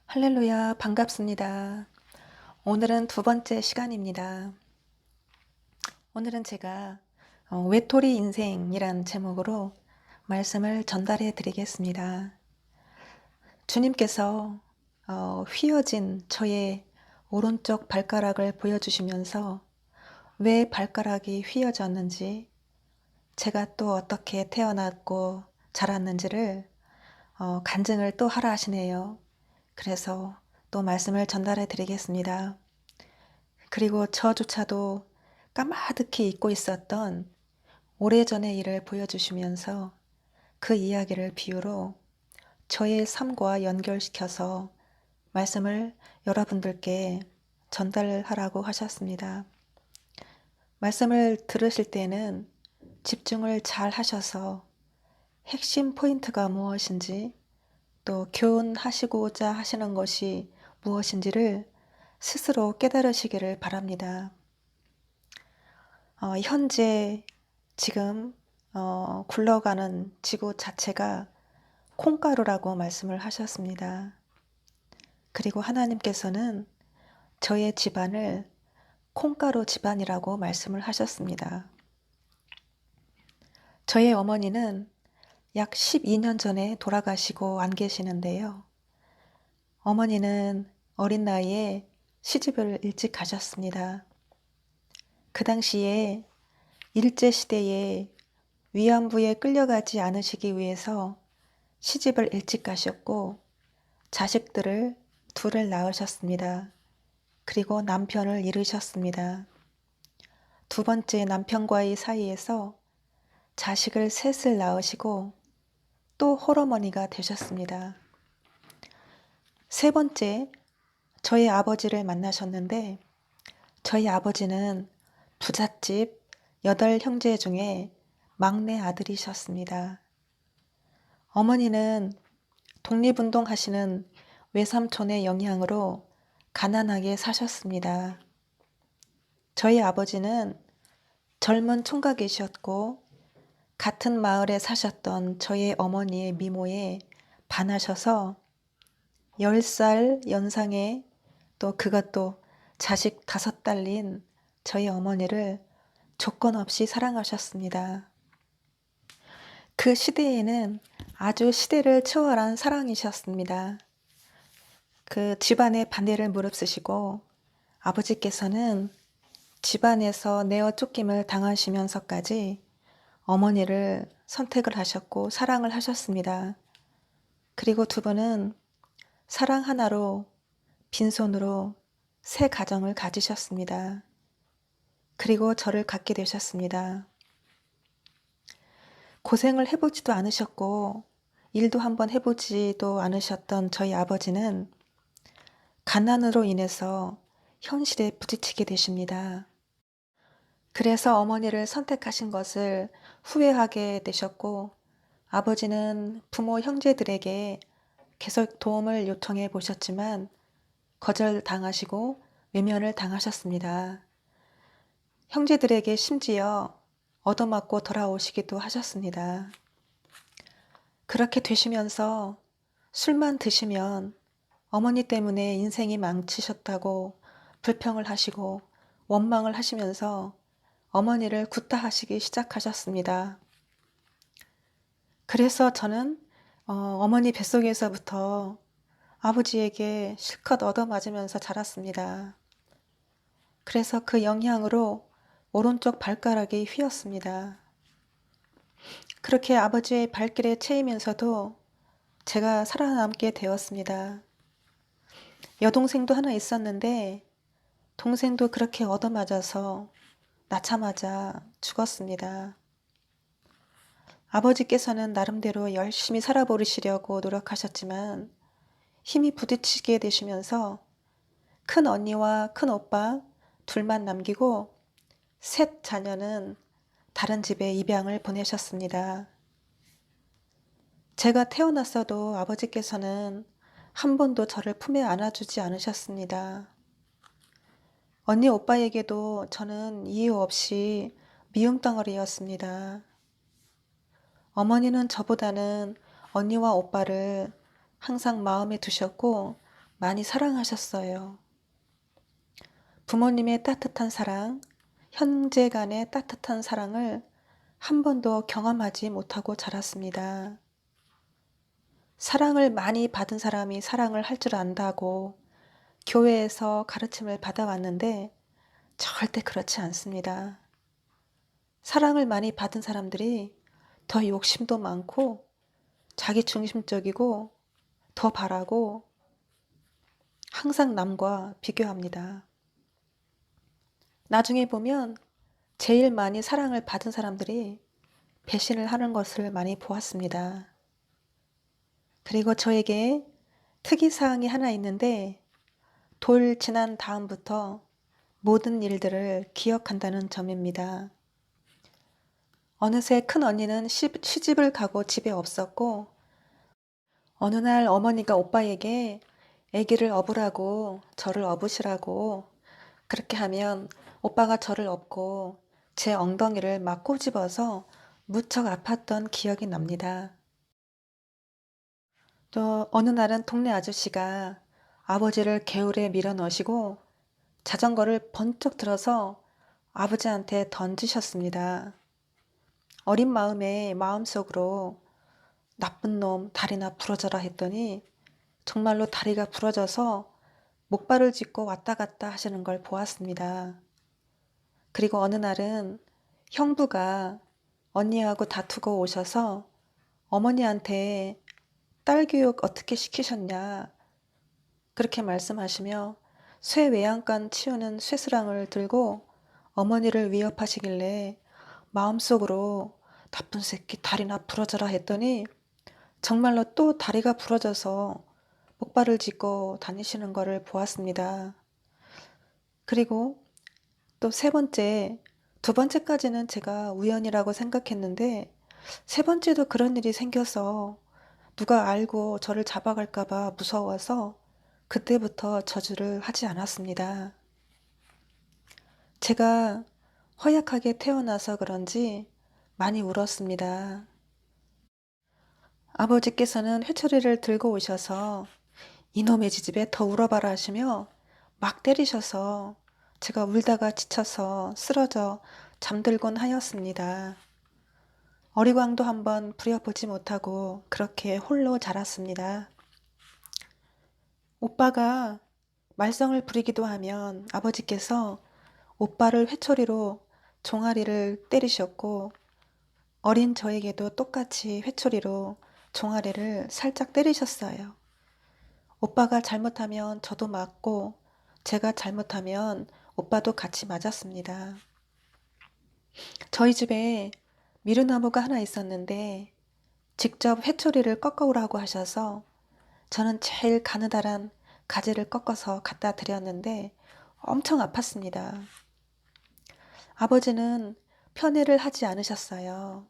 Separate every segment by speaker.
Speaker 1: 할렐루야, 반갑습니다. 오늘은 두 번째 시간입니다. 오늘은 제가 외톨이 인생이란 제목으로 말씀을 전달해 드리겠습니다. 주님께서 휘어진 저의 오른쪽 발가락을 보여주시면서 왜 발가락이 휘어졌는지, 제가 또 어떻게 태어났고 자랐는지를 간증을 또 하라 하시네요. 그래서 또 말씀을 전달해 드리겠습니다. 그리고 저조차도 까마득히 잊고 있었던 오래전의 일을 보여주시면서 그 이야기를 비유로 저의 삶과 연결시켜서 말씀을 여러분들께 전달하라고 하셨습니다. 말씀을 들으실 때는 집중을 잘 하셔서 핵심 포인트가 무엇인지, 또 교훈하시고자 하시는 것이 무엇인지를 스스로 깨달으시기를 바랍니다. 현재 지금 굴러가는 지구 자체가 콩가루라고 말씀을 하셨습니다. 그리고 하나님께서는 저의 집안을 콩가루 집안이라고 말씀을 하셨습니다. 저의 어머니는 약 12년 전에 돌아가시고 안 계시는데요. 어머니는 어린 나이에 시집을 일찍 가셨습니다. 그 당시에 일제시대에 위안부에 끌려가지 않으시기 위해서 시집을 일찍 가셨고 자식들을 둘을 낳으셨습니다. 그리고 남편을 잃으셨습니다. 두 번째 남편과의 사이에서 자식을 셋을 낳으시고 또 홀어머니가 되셨습니다. 세 번째, 저희 아버지를 만나셨는데 저희 아버지는 부잣집 8형제 중에 막내 아들이셨습니다. 어머니는 독립운동 하시는 외삼촌의 영향으로 가난하게 사셨습니다. 저희 아버지는 젊은 총각이셨고 같은 마을에 사셨던 저희 어머니의 미모에 반하셔서 10살 연상의, 또 그것도 자식 5 딸린 저희 어머니를 조건 없이 사랑하셨습니다. 그 시대에는 아주 시대를 초월한 사랑이셨습니다. 그 집안의 반대를 무릅쓰시고 아버지께서는 집안에서 내어 쫓김을 당하시면서까지 어머니를 선택을 하셨고 사랑을 하셨습니다. 그리고 두 분은 사랑 하나로 빈손으로 새 가정을 가지셨습니다. 그리고 저를 갖게 되셨습니다. 고생을 해보지도 않으셨고 일도 한번 해보지도 않으셨던 저희 아버지는 가난으로 인해서 현실에 부딪히게 되십니다. 그래서 어머니를 선택하신 것을 후회하게 되셨고 아버지는 부모 형제들에게 계속 도움을 요청해 보셨지만 거절당하시고 외면을 당하셨습니다. 형제들에게 심지어 얻어맞고 돌아오시기도 하셨습니다. 그렇게 되시면서 술만 드시면 어머니 때문에 인생이 망치셨다고 불평을 하시고 원망을 하시면서 어머니를 구타하시기 시작하셨습니다. 그래서 저는 어머니 뱃속에서부터 아버지에게 실컷 얻어맞으면서 자랐습니다. 그래서 그 영향으로 오른쪽 발가락이 휘었습니다. 그렇게 아버지의 발길에 채이면서도 제가 살아남게 되었습니다. 여동생도 하나 있었는데 동생도 그렇게 얻어맞아서 낳자마자 죽었습니다. 아버지께서는 나름대로 열심히 살아보시려고 노력하셨지만 힘이 부딪히게 되시면서 큰 언니와 큰 오빠 둘만 남기고 셋 자녀는 다른 집에 입양을 보내셨습니다. 제가 태어났어도 아버지께서는 한 번도 저를 품에 안아주지 않으셨습니다. 언니 오빠에게도 저는 이유 없이 미움덩어리였습니다. 어머니는 저보다는 언니와 오빠를 항상 마음에 두셨고 많이 사랑하셨어요. 부모님의 따뜻한 사랑, 형제 간의 따뜻한 사랑을 한 번도 경험하지 못하고 자랐습니다. 사랑을 많이 받은 사람이 사랑을 할 줄 안다고 교회에서 가르침을 받아왔는데 절대 그렇지 않습니다. 사랑을 많이 받은 사람들이 더 욕심도 많고 자기 중심적이고 더 바라고 항상 남과 비교합니다. 나중에 보면 제일 많이 사랑을 받은 사람들이 배신을 하는 것을 많이 보았습니다. 그리고 저에게 특이사항이 하나 있는데 돌 지난 다음부터 모든 일들을 기억한다는 점입니다. 어느새 큰 언니는 시집을 가고 집에 없었고 어느 날 어머니가 오빠에게 아기를 업으라고 저를 업으시라고 그렇게 하면 오빠가 저를 업고 제 엉덩이를 막 꼬집어서 무척 아팠던 기억이 납니다. 또 어느 날은 동네 아저씨가 아버지를 개울에 밀어 넣으시고 자전거를 번쩍 들어서 아버지한테 던지셨습니다. 어린 마음에 마음속으로 나쁜 놈 다리나 부러져라 했더니 정말로 다리가 부러져서 목발을 짚고 왔다 갔다 하시는 걸 보았습니다. 그리고 어느 날은 형부가 언니하고 다투고 오셔서 어머니한테 딸 교육 어떻게 시키셨냐 그렇게 말씀하시며 쇠 외양간 치우는 쇠스랑을 들고 어머니를 위협하시길래 마음속으로 나쁜 새끼 다리나 부러져라 했더니 정말로 또 다리가 부러져서 목발을 짚고 다니시는 것을 보았습니다. 그리고 또 두 번째까지는 제가 우연이라고 생각했는데 세 번째도 그런 일이 생겨서 누가 알고 저를 잡아갈까봐 무서워서 그때부터 저주를 하지 않았습니다. 제가 허약하게 태어나서 그런지 많이 울었습니다. 아버지께서는 회초리를 들고 오셔서 이놈의 지집에 더 울어봐라 하시며 막 때리셔서 제가 울다가 지쳐서 쓰러져 잠들곤 하였습니다. 어리광도 한번 부려보지 못하고 그렇게 홀로 자랐습니다. 오빠가 말썽을 부리기도 하면 아버지께서 오빠를 회초리로 종아리를 때리셨고 어린 저에게도 똑같이 회초리로 종아리를 살짝 때리셨어요. 오빠가 잘못하면 저도 맞고 제가 잘못하면 오빠도 같이 맞았습니다. 저희 집에 미루나무가 하나 있었는데 직접 회초리를 꺾어오라고 하셔서 저는 제일 가느다란 가지를 꺾어서 갖다 드렸는데 엄청 아팠습니다. 아버지는 편애를 하지 않으셨어요.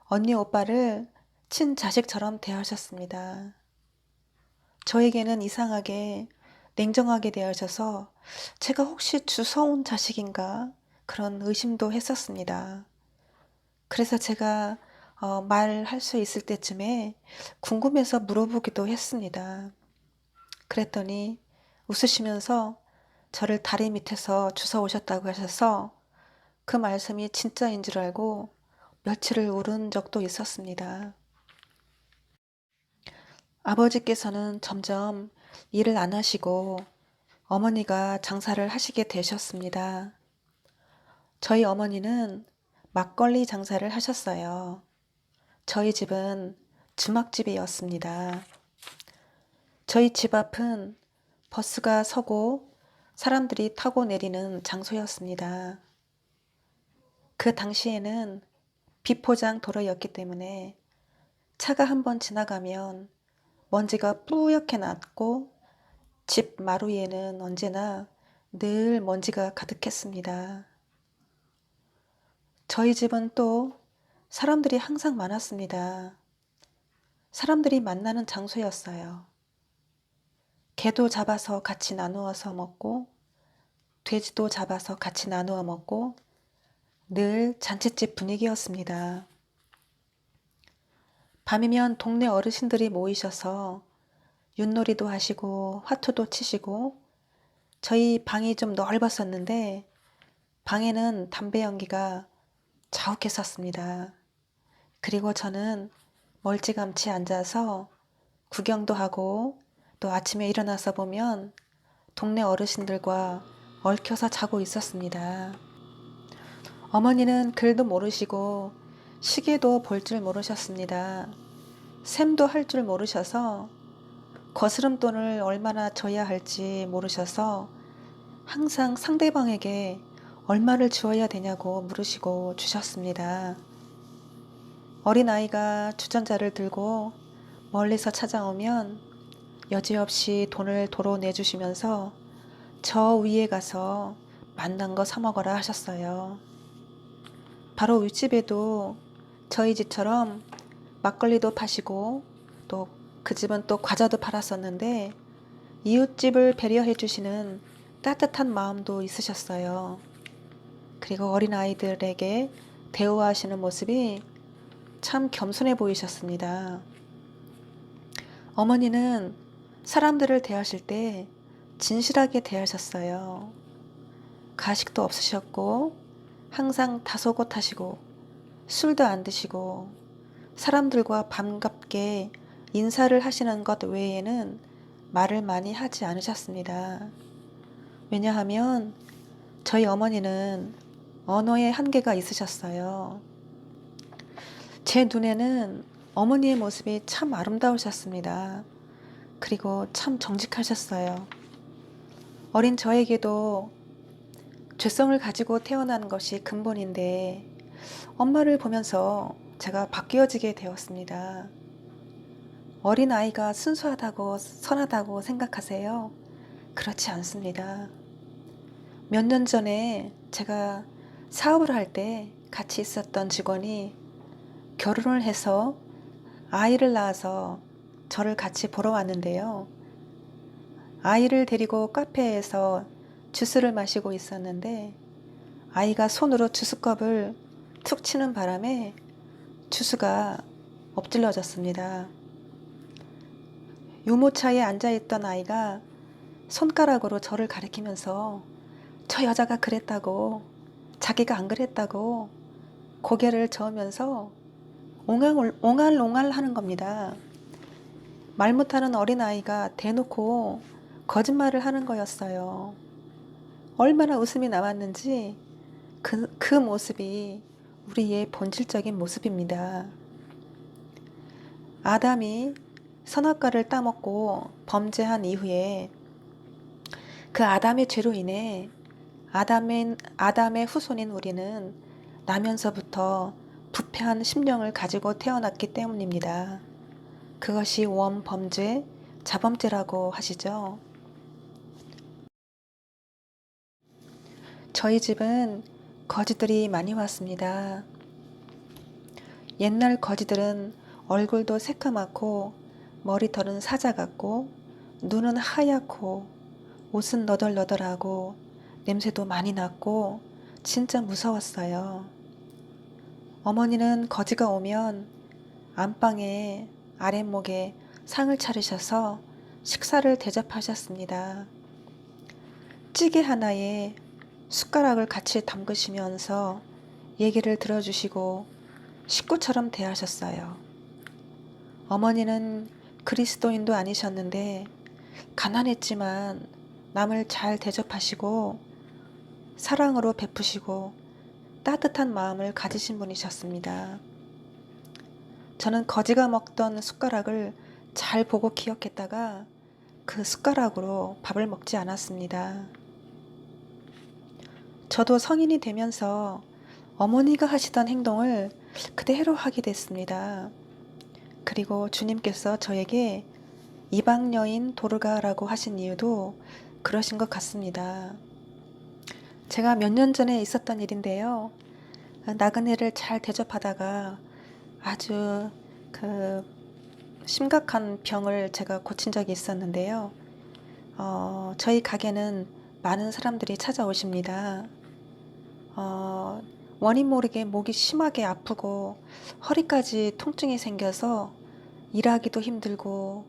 Speaker 1: 언니 오빠를 친자식처럼 대하셨습니다. 저에게는 이상하게 냉정하게 대하셔서 제가 혹시 주워온 자식인가 그런 의심도 했었습니다. 그래서 제가 말할 수 있을 때쯤에 궁금해서 물어보기도 했습니다. 그랬더니 웃으시면서 저를 다리 밑에서 주워오셨다고 하셔서 그 말씀이 진짜인 줄 알고 며칠을 울은 적도 있었습니다. 아버지께서는 점점 일을 안 하시고 어머니가 장사를 하시게 되셨습니다. 저희 어머니는 막걸리 장사를 하셨어요. 저희 집은 주막집이었습니다. 저희 집 앞은 버스가 서고 사람들이 타고 내리는 장소였습니다. 그 당시에는 비포장 도로였기 때문에 차가 한번 지나가면 먼지가 뿌옇게 났고 집 마루에는 언제나 늘 먼지가 가득했습니다. 저희 집은 또 사람들이 항상 많았습니다. 사람들이 만나는 장소였어요. 개도 잡아서 같이 나누어서 먹고 돼지도 잡아서 같이 나누어 먹고 늘 잔칫집 분위기였습니다. 밤이면 동네 어르신들이 모이셔서 윷놀이도 하시고 화투도 치시고 저희 방이 좀 넓었었는데 방에는 담배 연기가 자욱했었습니다. 그리고 저는 멀찌감치 앉아서 구경도 하고 또 아침에 일어나서 보면 동네 어르신들과 얽혀서 자고 있었습니다. 어머니는 글도 모르시고 시계도 볼 줄 모르셨습니다. 셈도 할 줄 모르셔서 거스름돈을 얼마나 줘야 할지 모르셔서 항상 상대방에게 얼마를 주어야 되냐고 물으시고 주셨습니다. 어린아이가 주전자를 들고 멀리서 찾아오면 여지없이 돈을 도로 내주시면서 저 위에 가서 맛난 거 사 먹어라 하셨어요. 바로 윗집에도 저희 집처럼 막걸리도 파시고 또 그 집은 또 과자도 팔았었는데 이웃집을 배려해 주시는 따뜻한 마음도 있으셨어요. 그리고 어린아이들에게 대우하시는 모습이 참 겸손해 보이셨습니다. 어머니는 사람들을 대하실 때 진실하게 대하셨어요. 가식도 없으셨고 항상 다소곳하시고 술도 안 드시고 사람들과 반갑게 인사를 하시는 것 외에는 말을 많이 하지 않으셨습니다. 왜냐하면 저희 어머니는 언어에 한계가 있으셨어요. 제 눈에는 어머니의 모습이 참 아름다우셨습니다. 그리고 참 정직하셨어요. 어린 저에게도 죄성을 가지고 태어난 것이 근본인데 엄마를 보면서 제가 바뀌어지게 되었습니다. 어린아이가 순수하다고 선하다고 생각하세요? 그렇지 않습니다. 몇 년 전에 제가 사업을 할 때 같이 있었던 직원이 결혼을 해서 아이를 낳아서 저를 같이 보러 왔는데요. 아이를 데리고 카페에서 주스를 마시고 있었는데 아이가 손으로 주스컵을 툭 치는 바람에 주스가 엎질러졌습니다. 유모차에 앉아있던 아이가 손가락으로 저를 가리키면서 저 여자가 그랬다고, 자기가 안 그랬다고 고개를 저으면서 옹알옹알 하는 겁니다. 말 못하는 어린아이가 대놓고 거짓말을 하는 거였어요. 얼마나 웃음이 나왔는지 그 모습이 우리의 본질적인 모습입니다. 아담이 선악과를 따먹고 범죄한 이후에 그 아담의 죄로 인해 아담의 후손인 우리는 나면서부터 부패한 심령을 가지고 태어났기 때문입니다. 그것이 원범죄, 자범죄라고 하시죠. 저희 집은 거지들이 많이 왔습니다. 옛날 거지들은 얼굴도 새까맣고 머리털은 사자 같고 눈은 하얗고 옷은 너덜너덜하고 냄새도 많이 났고 진짜 무서웠어요. 어머니는 거지가 오면 안방에 아랫목에 상을 차리셔서 식사를 대접하셨습니다. 찌개 하나에 숟가락을 같이 담그시면서 얘기를 들어주시고 식구처럼 대하셨어요. 어머니는 그리스도인도 아니셨는데 가난했지만 남을 잘 대접하시고 사랑으로 베푸시고 따뜻한 마음을 가지신 분이셨습니다. 저는 거지가 먹던 숟가락을 잘 보고 기억했다가 그 숟가락으로 밥을 먹지 않았습니다. 저도 성인이 되면서 어머니가 하시던 행동을 그대로 하게 됐습니다. 그리고 주님께서 저에게 이방 여인 도르가라고 하신 이유도 그러신 것 같습니다. 제가 몇 년 전에 있었던 일인데요. 나그네를 잘 대접하다가 아주 심각한 병을 제가 고친 적이 있었는데요. 저희 가게는 많은 사람들이 찾아오십니다. 원인 모르게 목이 심하게 아프고 허리까지 통증이 생겨서 일하기도 힘들고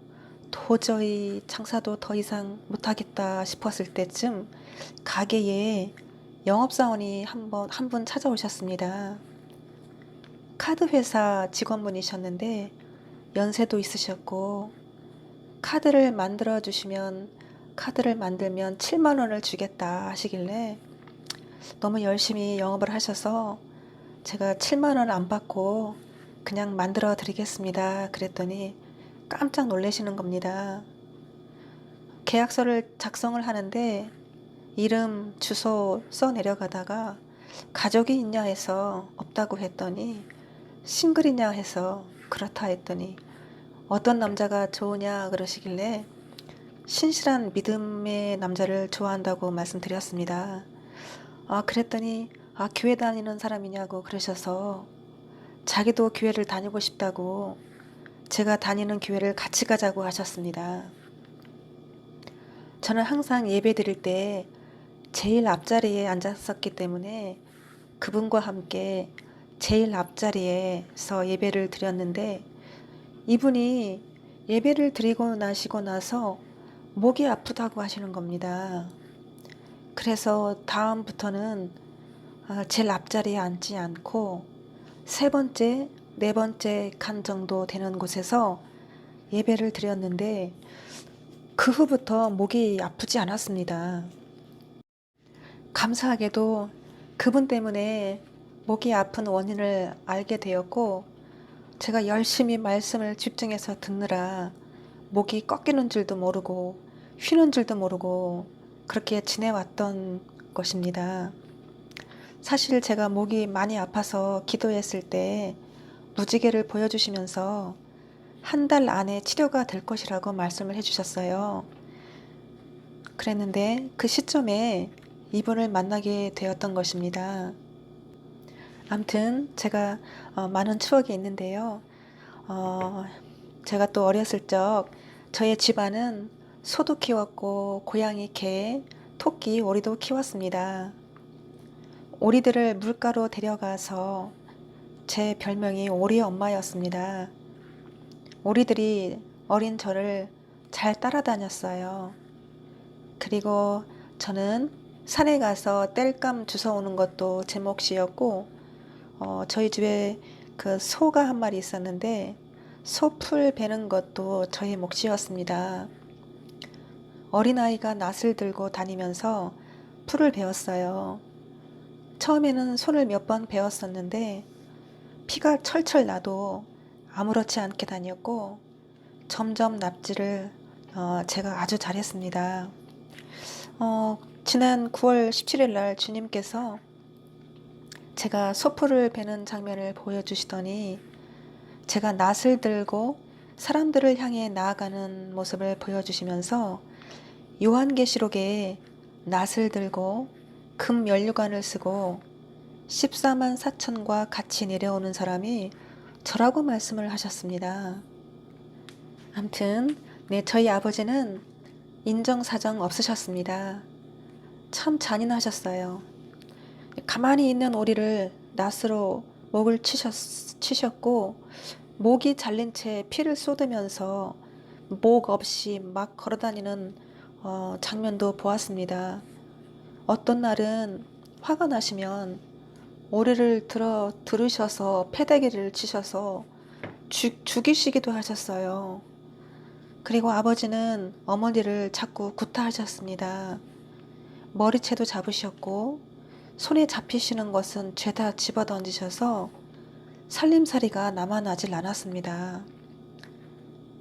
Speaker 1: 도저히 장사도 더 이상 못하겠다 싶었을 때쯤 가게에 영업사원이 한 분 찾아오셨습니다. 카드 회사 직원분이셨는데 연세도 있으셨고 카드를 만들면 7만 원을 주겠다 하시길래 너무 열심히 영업을 하셔서 제가 7만 원 안 받고 그냥 만들어 드리겠습니다. 그랬더니 깜짝 놀라시는 겁니다. 계약서를 작성을 하는데 이름, 주소 써 내려가다가 가족이 있냐 해서 없다고 했더니 싱글이냐 해서 그렇다 했더니 어떤 남자가 좋으냐 그러시길래 신실한 믿음의 남자를 좋아한다고 말씀드렸습니다. 그랬더니 교회 다니는 사람이냐고 그러셔서 자기도 교회를 다니고 싶다고 제가 다니는 교회를 같이 가자고 하셨습니다. 저는 항상 예배 드릴 때 제일 앞자리에 앉았었기 때문에 그분과 함께 제일 앞자리에서 예배를 드렸는데 이분이 예배를 드리고 나시고 나서 목이 아프다고 하시는 겁니다. 그래서 다음부터는 제일 앞자리에 앉지 않고 세 번째, 네 번째 칸 정도 되는 곳에서 예배를 드렸는데 그 후부터 목이 아프지 않았습니다. 감사하게도 그분 때문에 목이 아픈 원인을 알게 되었고 제가 열심히 말씀을 집중해서 듣느라 목이 꺾이는 줄도 모르고 쉬는 줄도 모르고 그렇게 지내왔던 것입니다. 사실 제가 목이 많이 아파서 기도했을 때 무지개를 보여주시면서 한 달 안에 치료가 될 것이라고 말씀을 해주셨어요. 그랬는데 그 시점에 이분을 만나게 되었던 것입니다. 아무튼 제가 많은 추억이 있는데요. 제가 또 어렸을 적 저의 집안은 소도 키웠고 고양이, 개, 토끼, 오리도 키웠습니다. 오리들을 물가로 데려가서 제 별명이 오리 엄마였습니다. 오리들이 어린 저를 잘 따라다녔어요. 그리고 저는 산에 가서 땔감 주워오는 것도 제 몫이었고 저희 집에 그 소가 한 마리 있었는데 소풀 베는 것도 저의 몫이었습니다. 어린아이가 낫을 들고 다니면서 풀을 베었어요. 처음에는 손을 몇 번 베었었는데 피가 철철 나도 아무렇지 않게 다녔고 점점 납치를 제가 아주 잘했습니다. 지난 9월 17일 날 주님께서 제가 소풀을 베는 장면을 보여주시더니 제가 낫을 들고 사람들을 향해 나아가는 모습을 보여주시면서 요한계시록에 낫을 들고 금 면류관을 쓰고 14만 4천과 같이 내려오는 사람이 저라고 말씀을 하셨습니다. 아무튼 저희 아버지는 인정사정 없으셨습니다. 참 잔인하셨어요. 가만히 있는 오리를 낫으로 목을 치셨고 목이 잘린 채 피를 쏟으면서 목 없이 막 걸어다니는 장면도 보았습니다. 어떤 날은 화가 나시면 오리를 들으셔서 패대기를 치셔서 죽이시기도 하셨어요. 그리고 아버지는 어머니를 자꾸 구타하셨습니다. 머리채도 잡으셨고 손에 잡히시는 것은 죄다 집어던지셔서 살림살이가 남아나질 않았습니다.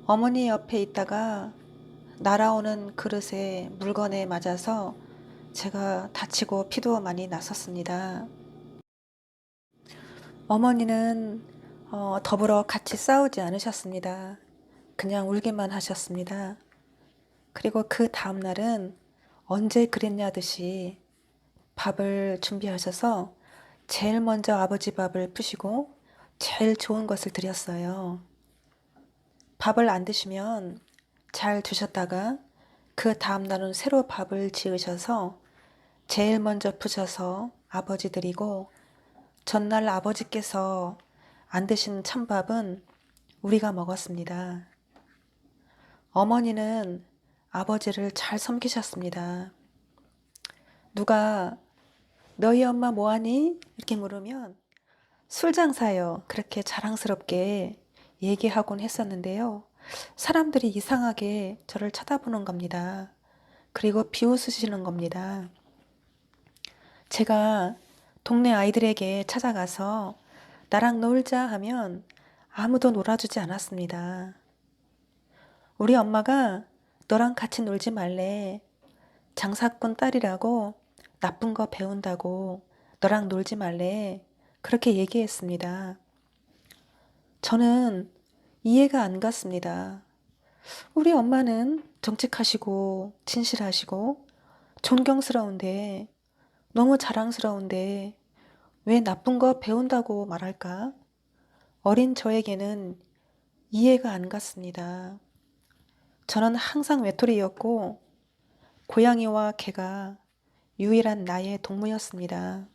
Speaker 1: 어머니 옆에 있다가 날아오는 그릇에 물건에 맞아서 제가 다치고 피도 많이 났었습니다. 어머니는 더불어 같이 싸우지 않으셨습니다. 그냥 울기만 하셨습니다. 그리고 그 다음 날은 언제 그랬냐듯이 밥을 준비하셔서 제일 먼저 아버지 밥을 푸시고 제일 좋은 것을 드렸어요. 밥을 안 드시면 잘 두셨다가 그 다음 날은 새로 밥을 지으셔서 제일 먼저 푸셔서 아버지 드리고 전날 아버지께서 안 드신 찬밥은 우리가 먹었습니다. 어머니는 아버지를 잘 섬기셨습니다. 누가 너희 엄마 뭐하니? 이렇게 물으면 술 장사요. 그렇게 자랑스럽게 얘기하곤 했었는데요. 사람들이 이상하게 저를 쳐다보는 겁니다. 그리고 비웃으시는 겁니다. 제가 동네 아이들에게 찾아가서 나랑 놀자 하면 아무도 놀아주지 않았습니다. 우리 엄마가 너랑 같이 놀지 말래. 장사꾼 딸이라고 나쁜 거 배운다고 너랑 놀지 말래. 그렇게 얘기했습니다. 저는 이해가 안 갔습니다. 우리 엄마는 정직하시고 진실하시고 존경스러운데 너무 자랑스러운데 왜 나쁜 거 배운다고 말할까? 어린 저에게는 이해가 안 갔습니다. 저는 항상 외톨이였고 고양이와 개가 유일한 나의 동무였습니다.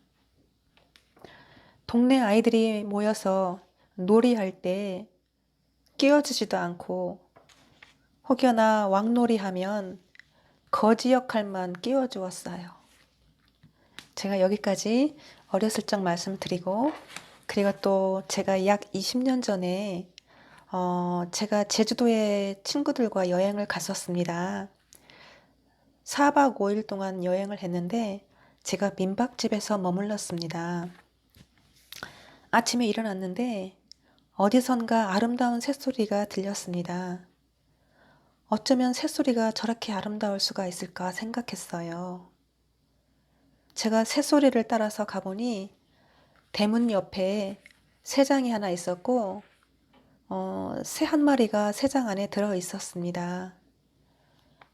Speaker 1: 동네 아이들이 모여서 놀이할 때 끼워주지도 않고 혹여나 왕놀이 하면 거지 역할만 끼워주었어요. 제가 여기까지 어렸을 적 말씀드리고 그리고 또 제가 약 20년 전에 제가 제주도에 친구들과 여행을 갔었습니다. 4박 5일 동안 여행을 했는데 제가 민박집에서 머물렀습니다. 아침에 일어났는데 어디선가 아름다운 새소리가 들렸습니다. 어쩌면 새소리가 저렇게 아름다울 수가 있을까 생각했어요. 제가 새소리를 따라서 가보니 대문 옆에 새장이 하나 있었고 새 한 마리가 새장 안에 들어 있었습니다.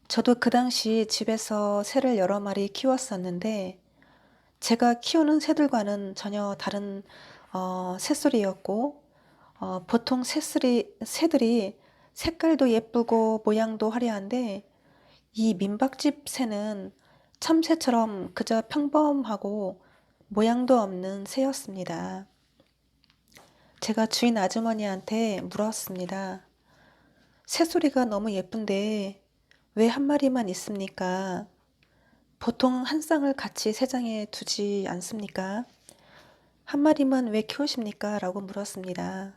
Speaker 1: 저도 그 당시 집에서 새를 여러 마리 키웠었는데 제가 키우는 새들과는 전혀 다른 새소리였고 보통 새들이 색깔도 예쁘고 모양도 화려한데 이 민박집 새는 참새처럼 그저 평범하고 모양도 없는 새였습니다. 제가 주인 아주머니한테 물었습니다. 새소리가 너무 예쁜데 왜 한 마리만 있습니까? 보통 한 쌍을 같이 새장에 두지 않습니까? 한 마리만 왜 키우십니까? 라고 물었습니다.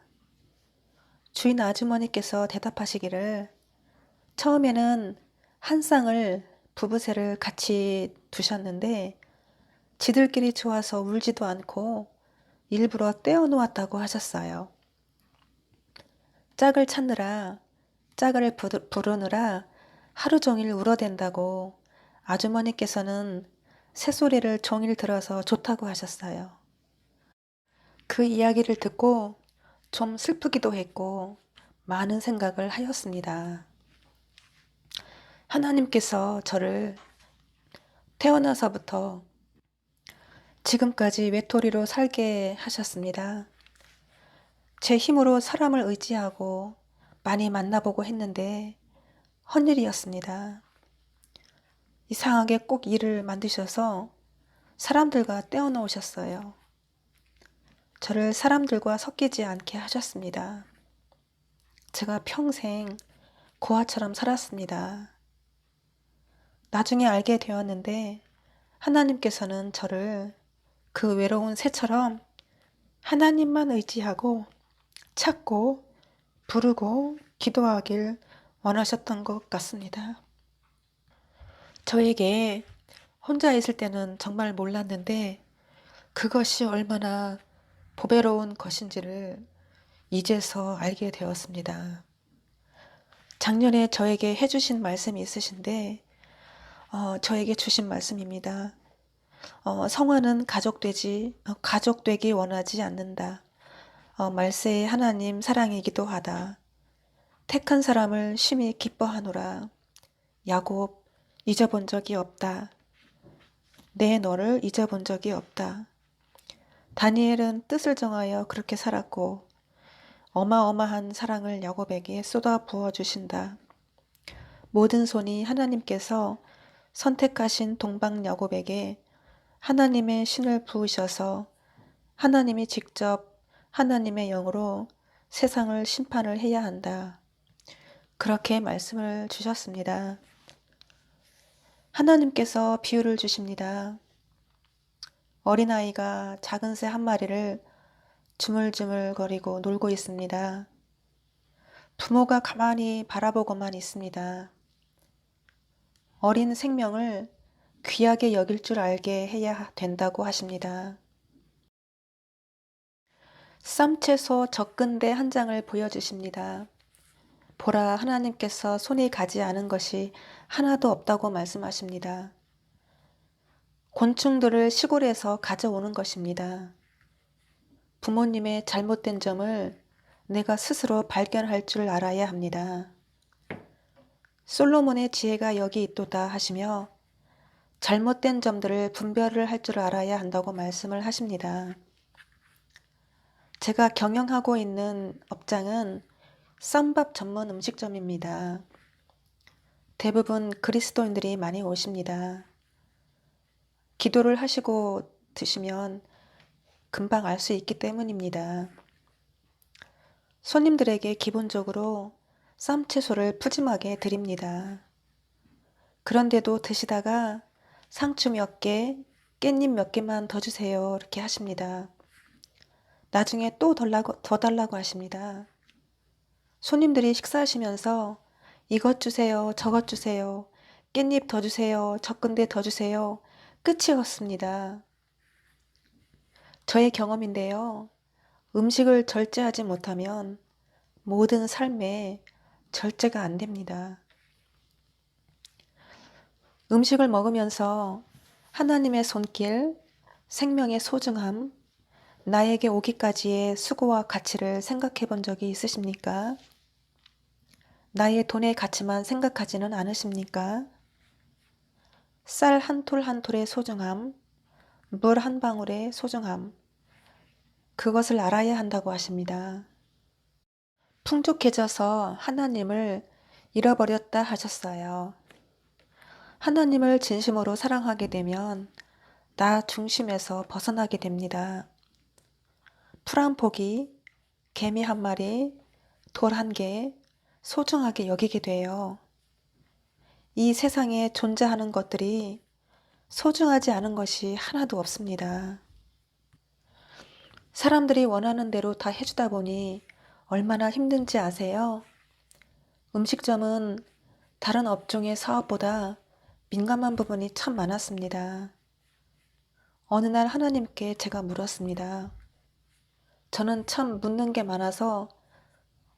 Speaker 1: 주인 아주머니께서 대답하시기를 처음에는 한 쌍을 부부새를 같이 두셨는데 지들끼리 좋아서 울지도 않고 일부러 떼어놓았다고 하셨어요. 짝을 찾느라 짝을 부르느라 하루 종일 울어댄다고 아주머니께서는 새소리를 종일 들어서 좋다고 하셨어요. 그 이야기를 듣고 좀 슬프기도 했고 많은 생각을 하였습니다. 하나님께서 저를 태어나서부터 지금까지 외톨이로 살게 하셨습니다. 제 힘으로 사람을 의지하고 많이 만나보고 했는데 헛일이었습니다. 이상하게 꼭 일을 만드셔서 사람들과 떼어놓으셨어요. 저를 사람들과 섞이지 않게 하셨습니다. 제가 평생 고아처럼 살았습니다. 나중에 알게 되었는데 하나님께서는 저를 그 외로운 새처럼 하나님만 의지하고 찾고 부르고 기도하길 원하셨던 것 같습니다. 저에게 혼자 있을 때는 정말 몰랐는데 그것이 얼마나 보배로운 것인지를 이제서 알게 되었습니다. 작년에 저에게 해주신 말씀이 있으신데 저에게 주신 말씀입니다. 성화는 가족되기 원하지 않는다. 말세에 하나님 사랑이기도 하다. 택한 사람을 심히 기뻐하노라. 야곱 잊어본 적이 없다. 내 너를 잊어본 적이 없다. 다니엘은 뜻을 정하여 그렇게 살았고 어마어마한 사랑을 야곱에게 쏟아 부어 주신다. 모든 손이 하나님께서 선택하신 동방 야곱에게 하나님의 신을 부으셔서 하나님이 직접 하나님의 영으로 세상을 심판을 해야 한다. 그렇게 말씀을 주셨습니다. 하나님께서 비유를 주십니다. 어린아이가 작은 새 한 마리를 주물주물거리고 놀고 있습니다. 부모가 가만히 바라보고만 있습니다. 어린 생명을 귀하게 여길 줄 알게 해야 된다고 하십니다. 쌈채소 적근대 한 장을 보여주십니다. 보라, 하나님께서 손이 가지 않은 것이 하나도 없다고 말씀하십니다. 곤충들을 시골에서 가져오는 것입니다. 부모님의 잘못된 점을 내가 스스로 발견할 줄 알아야 합니다. 솔로몬의 지혜가 여기 있도다 하시며 잘못된 점들을 분별을 할 줄 알아야 한다고 말씀을 하십니다. 제가 경영하고 있는 업장은 쌈밥 전문 음식점입니다. 대부분 그리스도인들이 많이 오십니다. 기도를 하시고 드시면 금방 알 수 있기 때문입니다. 손님들에게 기본적으로 쌈채소를 푸짐하게 드립니다. 그런데도 드시다가 상추 몇 개, 깻잎 몇 개만 더 주세요. 이렇게 하십니다. 나중에 또 더 달라고 하십니다. 손님들이 식사하시면서 이것 주세요, 저것 주세요, 깻잎 더 주세요, 적근대 더 주세요. 끝이 없습니다. 저의 경험인데요. 음식을 절제하지 못하면 모든 삶에 절제가 안 됩니다. 음식을 먹으면서 하나님의 손길, 생명의 소중함, 나에게 오기까지의 수고와 가치를 생각해 본 적이 있으십니까? 나의 돈의 가치만 생각하지는 않으십니까? 쌀 한 톨 한 톨의 소중함, 물 한 방울의 소중함, 그것을 알아야 한다고 하십니다. 풍족해져서 하나님을 잃어버렸다 하셨어요. 하나님을 진심으로 사랑하게 되면 나 중심에서 벗어나게 됩니다. 풀 한 포기, 개미 한 마리, 돌 한 개, 소중하게 여기게 돼요. 이 세상에 존재하는 것들이 소중하지 않은 것이 하나도 없습니다. 사람들이 원하는 대로 다 해주다 보니 얼마나 힘든지 아세요? 음식점은 다른 업종의 사업보다 민감한 부분이 참 많았습니다. 어느 날 하나님께 제가 물었습니다. 저는 참 묻는 게 많아서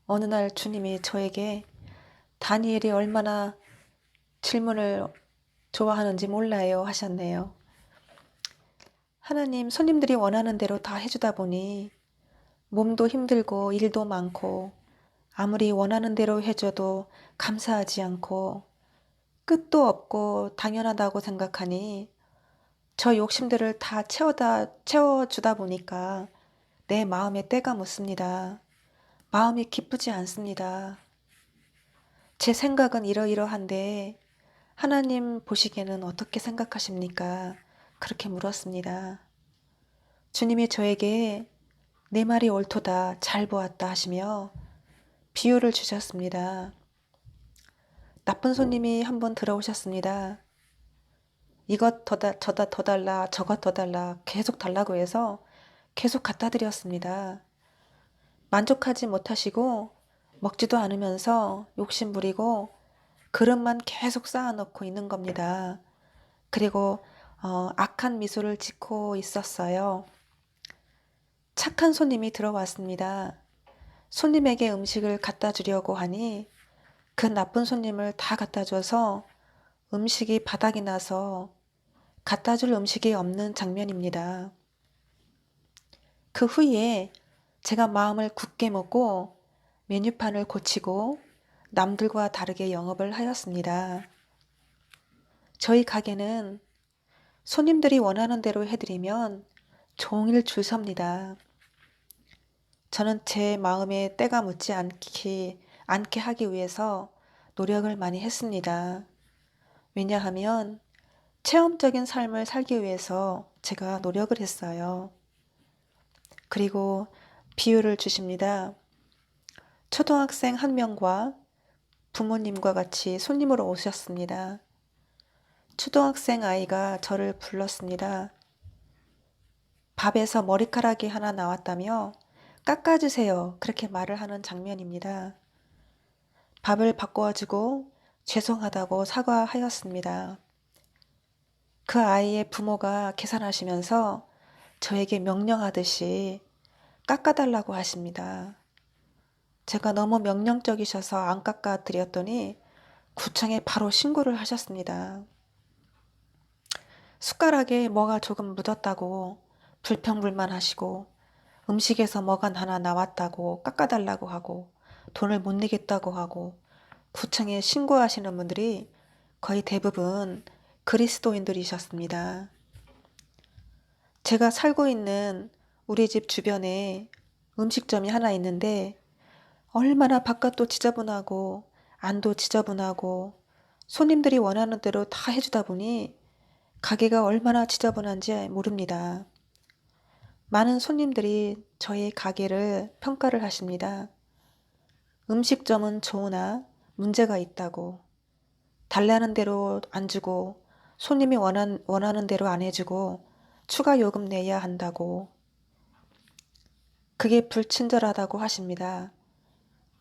Speaker 1: 어느 날 주님이 저에게 다니엘이 얼마나 질문을 좋아하는지 몰라요 하셨네요. 하나님, 손님들이 원하는 대로 다 해주다 보니 몸도 힘들고 일도 많고 아무리 원하는 대로 해줘도 감사하지 않고 끝도 없고 당연하다고 생각하니 저 욕심들을 다 채워주다 보니까 내 마음에 때가 묻습니다. 마음이 기쁘지 않습니다. 제 생각은 이러이러한데 하나님 보시기에는 어떻게 생각하십니까? 그렇게 물었습니다. 주님이 저에게 내 말이 옳도다, 잘 보았다 하시며 비유를 주셨습니다. 나쁜 손님이 한번 들어오셨습니다. 이것 저것 더 달라, 저것 더 달라 계속 달라고 해서 계속 갖다 드렸습니다. 만족하지 못하시고 먹지도 않으면서 욕심 부리고 그릇만 계속 쌓아놓고 있는 겁니다. 그리고 악한 미소를 짓고 있었어요. 착한 손님이 들어왔습니다. 손님에게 음식을 갖다 주려고 하니 그 나쁜 손님을 다 갖다 줘서 음식이 바닥이 나서 갖다 줄 음식이 없는 장면입니다. 그 후에 제가 마음을 굳게 먹고 메뉴판을 고치고 남들과 다르게 영업을 하였습니다. 저희 가게는 손님들이 원하는 대로 해드리면 종일 줄 섭니다. 저는 제 마음에 때가 묻지 않게 하기 위해서 노력을 많이 했습니다. 왜냐하면 체험적인 삶을 살기 위해서 제가 노력을 했어요. 그리고 비유를 주십니다. 초등학생 한 명과 부모님과 같이 손님으로 오셨습니다. 초등학생 아이가 저를 불렀습니다. 밥에서 머리카락이 하나 나왔다며 깎아주세요. 그렇게 말을 하는 장면입니다. 밥을 바꿔주고 죄송하다고 사과하였습니다. 그 아이의 부모가 계산하시면서 저에게 명령하듯이 깎아달라고 하십니다. 제가 너무 명령적이셔서 안 깎아드렸더니 구청에 바로 신고를 하셨습니다. 숟가락에 뭐가 조금 묻었다고 불평불만하시고 음식에서 뭐가 하나 나왔다고 깎아달라고 하고 돈을 못 내겠다고 하고 구청에 신고하시는 분들이 거의 대부분 그리스도인들이셨습니다. 제가 살고 있는 우리 집 주변에 음식점이 하나 있는데 얼마나 바깥도 지저분하고 안도 지저분하고 손님들이 원하는 대로 다 해주다 보니 가게가 얼마나 지저분한지 모릅니다. 많은 손님들이 저희 가게를 평가를 하십니다. 음식점은 좋으나 문제가 있다고, 달라는 대로 안 주고 손님이 원하는 대로 안 해주고 추가 요금 내야 한다고, 그게 불친절하다고 하십니다.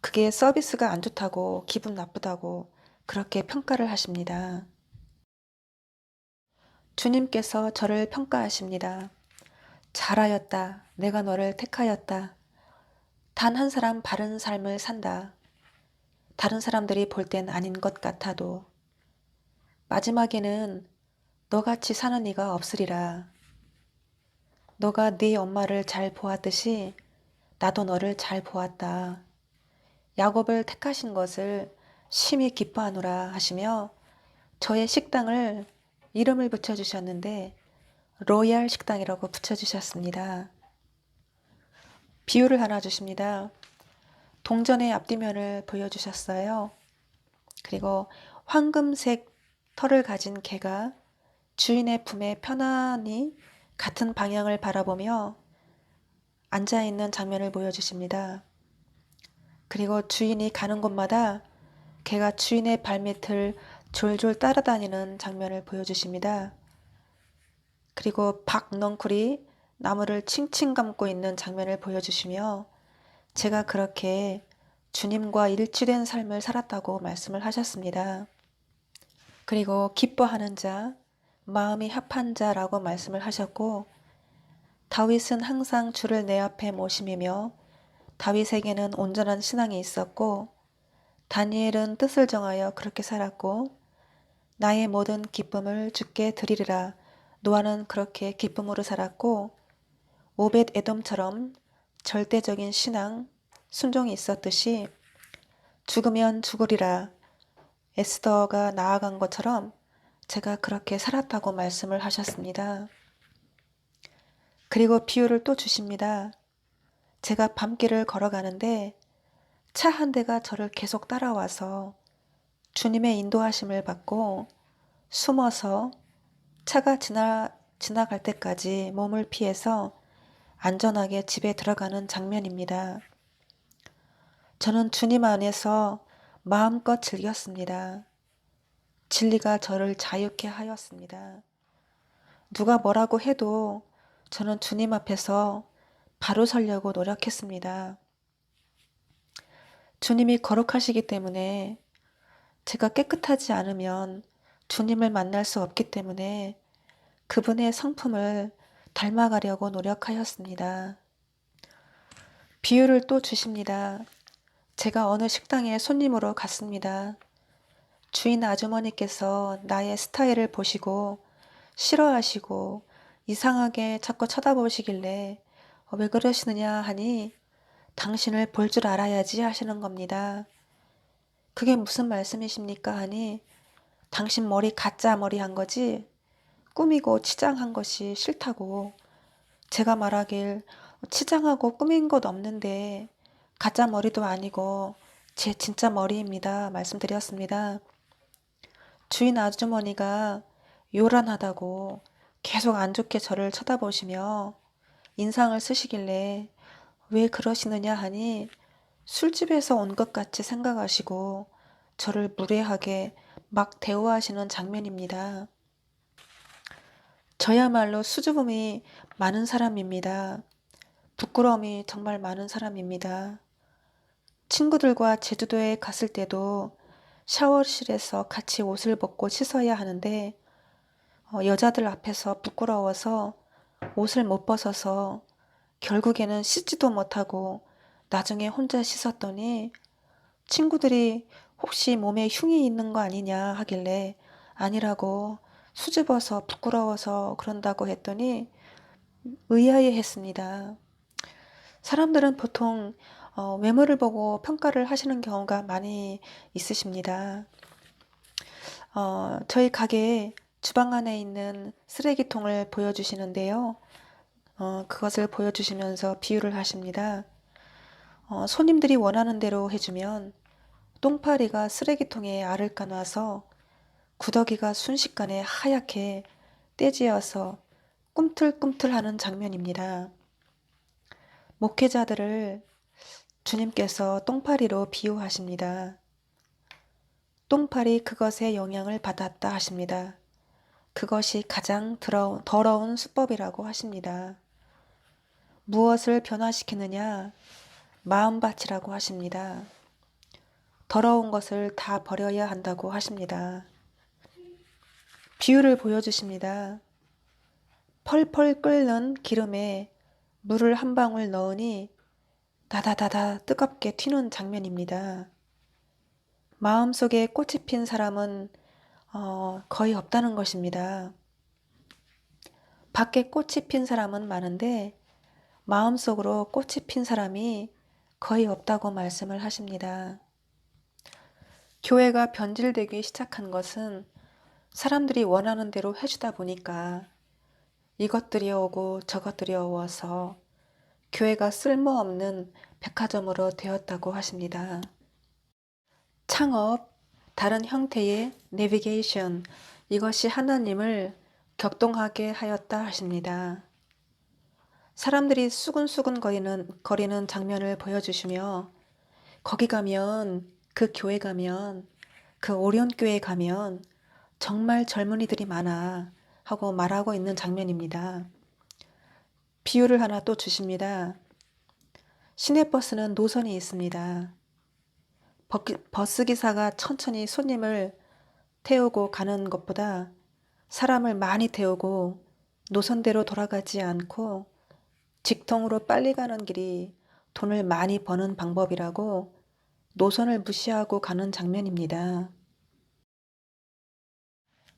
Speaker 1: 그게 서비스가 안 좋다고, 기분 나쁘다고 그렇게 평가를 하십니다. 주님께서 저를 평가하십니다. 잘하였다. 내가 너를 택하였다. 단 한 사람 바른 삶을 산다. 다른 사람들이 볼 땐 아닌 것 같아도 마지막에는 너같이 사는 이가 없으리라. 너가 네 엄마를 잘 보았듯이 나도 너를 잘 보았다. 야곱을 택하신 것을 심히 기뻐하노라 하시며 저의 식당을 이름을 붙여주셨는데 로얄 식당이라고 붙여주셨습니다. 비유를 하나 주십니다. 동전의 앞뒤면을 보여주셨어요. 그리고 황금색 털을 가진 개가 주인의 품에 편안히 같은 방향을 바라보며 앉아있는 장면을 보여주십니다. 그리고 주인이 가는 곳마다 개가 주인의 발밑을 졸졸 따라다니는 장면을 보여주십니다. 그리고 박넝쿨이 나무를 칭칭 감고 있는 장면을 보여주시며 제가 그렇게 주님과 일치된 삶을 살았다고 말씀을 하셨습니다. 그리고 기뻐하는 자, 마음이 합한 자라고 말씀을 하셨고 다윗은 항상 주를 내 앞에 모심이며 다윗에게는 온전한 신앙이 있었고 다니엘은 뜻을 정하여 그렇게 살았고 나의 모든 기쁨을 주께 드리리라. 노아는 그렇게 기쁨으로 살았고 오벳 에돔처럼 절대적인 신앙, 순종이 있었듯이 죽으면 죽으리라 에스더가 나아간 것처럼 제가 그렇게 살았다고 말씀을 하셨습니다. 그리고 비유를 또 주십니다. 제가 밤길을 걸어가는데 차 한 대가 저를 계속 따라와서 주님의 인도하심을 받고 숨어서 차가 지나갈 때까지 몸을 피해서 안전하게 집에 들어가는 장면입니다. 저는 주님 안에서 마음껏 즐겼습니다. 진리가 저를 자유케 하였습니다. 누가 뭐라고 해도 저는 주님 앞에서 바로 서려고 노력했습니다. 주님이 거룩하시기 때문에 제가 깨끗하지 않으면 주님을 만날 수 없기 때문에 그분의 성품을 닮아가려고 노력하였습니다. 비유를 또 주십니다. 제가 어느 식당에 손님으로 갔습니다. 주인 아주머니께서 나의 스타일을 보시고 싫어하시고 이상하게 자꾸 쳐다보시길래 왜 그러시느냐 하니 당신을 볼 줄 알아야지 하시는 겁니다. 그게 무슨 말씀이십니까 하니 당신 머리 가짜 머리 한 거지 꾸미고 치장한 것이 싫다고. 제가 말하길 치장하고 꾸민 것 없는데 가짜 머리도 아니고 제 진짜 머리입니다 말씀드렸습니다. 주인 아주머니가 요란하다고 계속 안 좋게 저를 쳐다보시며 인상을 쓰시길래 왜 그러시느냐 하니 술집에서 온 것 같이 생각하시고 저를 무례하게 막 대우하시는 장면입니다. 저야말로 수줍음이 많은 사람입니다. 부끄러움이 정말 많은 사람입니다. 친구들과 제주도에 갔을 때도 샤워실에서 같이 옷을 벗고 씻어야 하는데 여자들 앞에서 부끄러워서 옷을 못 벗어서 결국에는 씻지도 못하고 나중에 혼자 씻었더니 친구들이 혹시 몸에 흉이 있는 거 아니냐 하길래 아니라고 수줍어서 부끄러워서 그런다고 했더니 의아해 했습니다. 사람들은 보통 외모를 보고 평가를 하시는 경우가 많이 있으십니다. 저희 가게에 주방 안에 있는 쓰레기통을 보여주시는데요. 그것을 보여주시면서 비유를 하십니다. 손님들이 원하는 대로 해주면 똥파리가 쓰레기통에 알을 까놔서 구더기가 순식간에 하얗게 떼지어서 꿈틀꿈틀하는 장면입니다. 목회자들을 주님께서 똥파리로 비유하십니다. 똥파리 그것의 영향을 받았다 하십니다. 그것이 가장 더러운 수법이라고 하십니다. 무엇을 변화시키느냐? 마음밭이라고 하십니다. 더러운 것을 다 버려야 한다고 하십니다. 비유를 보여주십니다. 펄펄 끓는 기름에 물을 한 방울 넣으니 다다다다 뜨겁게 튀는 장면입니다. 마음속에 꽃이 핀 사람은 거의 없다는 것입니다. 밖에 꽃이 핀 사람은 많은데 마음속으로 꽃이 핀 사람이 거의 없다고 말씀을 하십니다. 교회가 변질되기 시작한 것은 사람들이 원하는 대로 해주다 보니까 이것들이 오고 저것들이 오어서 교회가 쓸모없는 백화점으로 되었다고 하십니다. 창업, 다른 형태의 내비게이션, 이것이 하나님을 격동하게 하였다 하십니다. 사람들이 수근수근 거리는 장면을 보여주시며 거기 가면, 그 교회 가면, 그 오리온교회 가면 정말 젊은이들이 많아 하고 말하고 있는 장면입니다. 비유를 하나 또 주십니다. 시내버스는 노선이 있습니다. 버스기사가 천천히 손님을 태우고 가는 것보다 사람을 많이 태우고 노선대로 돌아가지 않고 직통으로 빨리 가는 길이 돈을 많이 버는 방법이라고 노선을 무시하고 가는 장면입니다.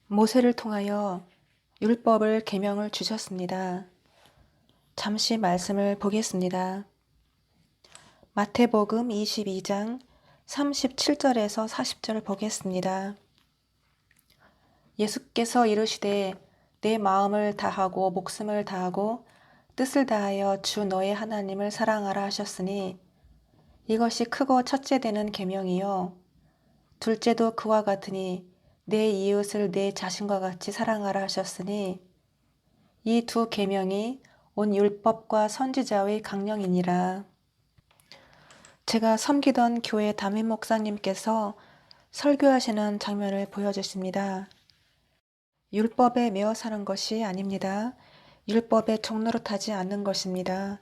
Speaker 1: 모세를 통하여 율법을 계명을 주셨습니다. 잠시 말씀을 보겠습니다. 마태복음 22장 37절에서 40절 보겠습니다. 예수께서 이르시되 내 마음을 다하고 목숨을 다하고 뜻을 다하여 주 너의 하나님을 사랑하라 하셨으니 이것이 크고 첫째 되는 계명이요 둘째도 그와 같으니 내 이웃을 내 자신과 같이 사랑하라 하셨으니 이 두 계명이 온 율법과 선지자의 강령이니라. 제가 섬기던 교회 담임 목사님께서 설교하시는 장면을 보여주십니다. 율법에 매어 사는 것이 아닙니다. 율법에 종노릇하지 않는 것입니다.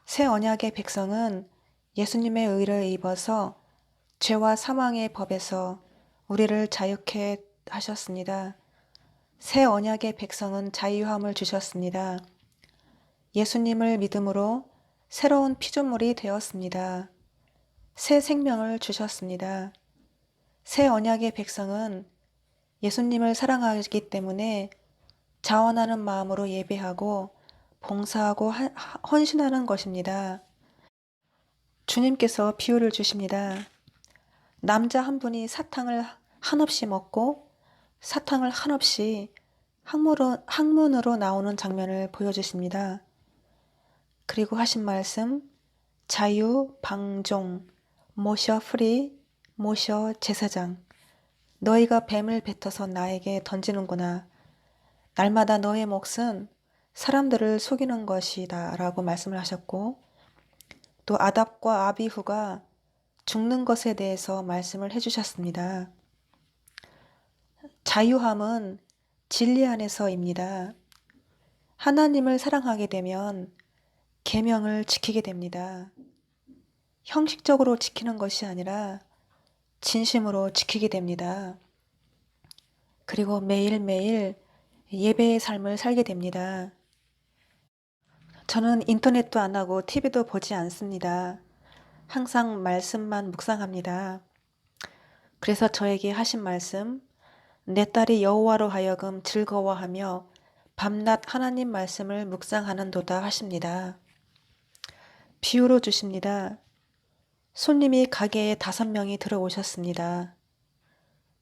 Speaker 1: 새 언약의 백성은 예수님의 의를 입어서 죄와 사망의 법에서 우리를 자유케 하셨습니다. 새 언약의 백성은 자유함을 주셨습니다. 예수님을 믿음으로 새로운 피조물이 되었습니다. 새 생명을 주셨습니다. 새 언약의 백성은 예수님을 사랑하기 때문에 자원하는 마음으로 예배하고 봉사하고 헌신하는 것입니다. 주님께서 비유를 주십니다. 남자 한 분이 사탕을 한없이 먹고 사탕을 한없이 항문으로 나오는 장면을 보여주십니다. 그리고 하신 말씀, 자유, 방종, 모셔 프리, 모셔 제사장, 너희가 뱀을 뱉어서 나에게 던지는구나. 날마다 너의 몫은 사람들을 속이는 것이다 라고 말씀을 하셨고 또 아답과 아비후가 죽는 것에 대해서 말씀을 해주셨습니다. 자유함은 진리 안에서입니다. 하나님을 사랑하게 되면 계명을 지키게 됩니다. 형식적으로 지키는 것이 아니라 진심으로 지키게 됩니다. 그리고 매일매일 예배의 삶을 살게 됩니다. 저는 인터넷도 안 하고 TV도 보지 않습니다. 항상 말씀만 묵상합니다. 그래서 저에게 하신 말씀, 내 딸이 여호와로 하여금 즐거워하며 밤낮 하나님 말씀을 묵상하는도다 하십니다. 비유로 주십니다. 손님이 가게에 5명이 들어오셨습니다.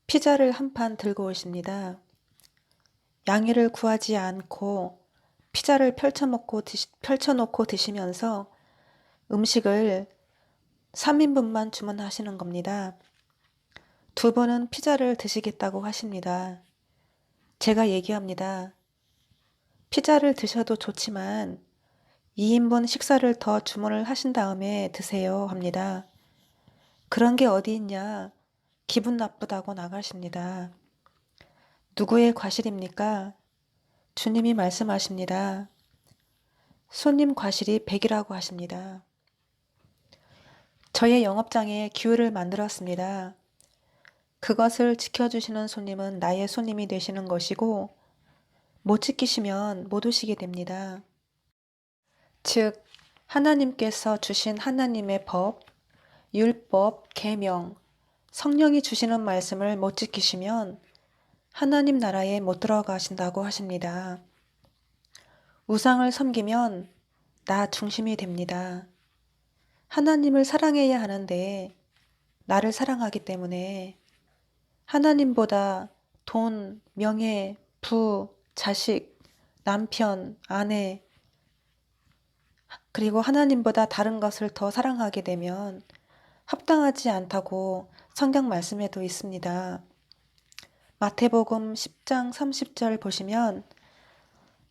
Speaker 1: 피자를 한 판 들고 오십니다. 양해를 구하지 않고 피자를 펼쳐놓고 드시면서 음식을 3인분만 주문하시는 겁니다. 2분은 피자를 드시겠다고 하십니다. 제가 얘기합니다. 피자를 드셔도 좋지만 2인분 식사를 더 주문을 하신 다음에 드세요 합니다. 그런 게 어디 있냐? 기분 나쁘다고 나가십니다. 누구의 과실입니까? 주님이 말씀하십니다. 손님 과실이 100이라고 하십니다. 저의 영업장에 규율을 만들었습니다. 그것을 지켜주시는 손님은 나의 손님이 되시는 것이고 못 지키시면 못 오시게 됩니다. 즉 하나님께서 주신 하나님의 법, 율법, 계명, 성령이 주시는 말씀을 못 지키시면 하나님 나라에 못 들어가신다고 하십니다. 우상을 섬기면 나 중심이 됩니다. 하나님을 사랑해야 하는데 나를 사랑하기 때문에 하나님보다 돈, 명예, 부, 자식, 남편, 아내, 그리고 하나님보다 다른 것을 더 사랑하게 되면 합당하지 않다고 성경 말씀에도 있습니다. 마태복음 10장 30절 보시면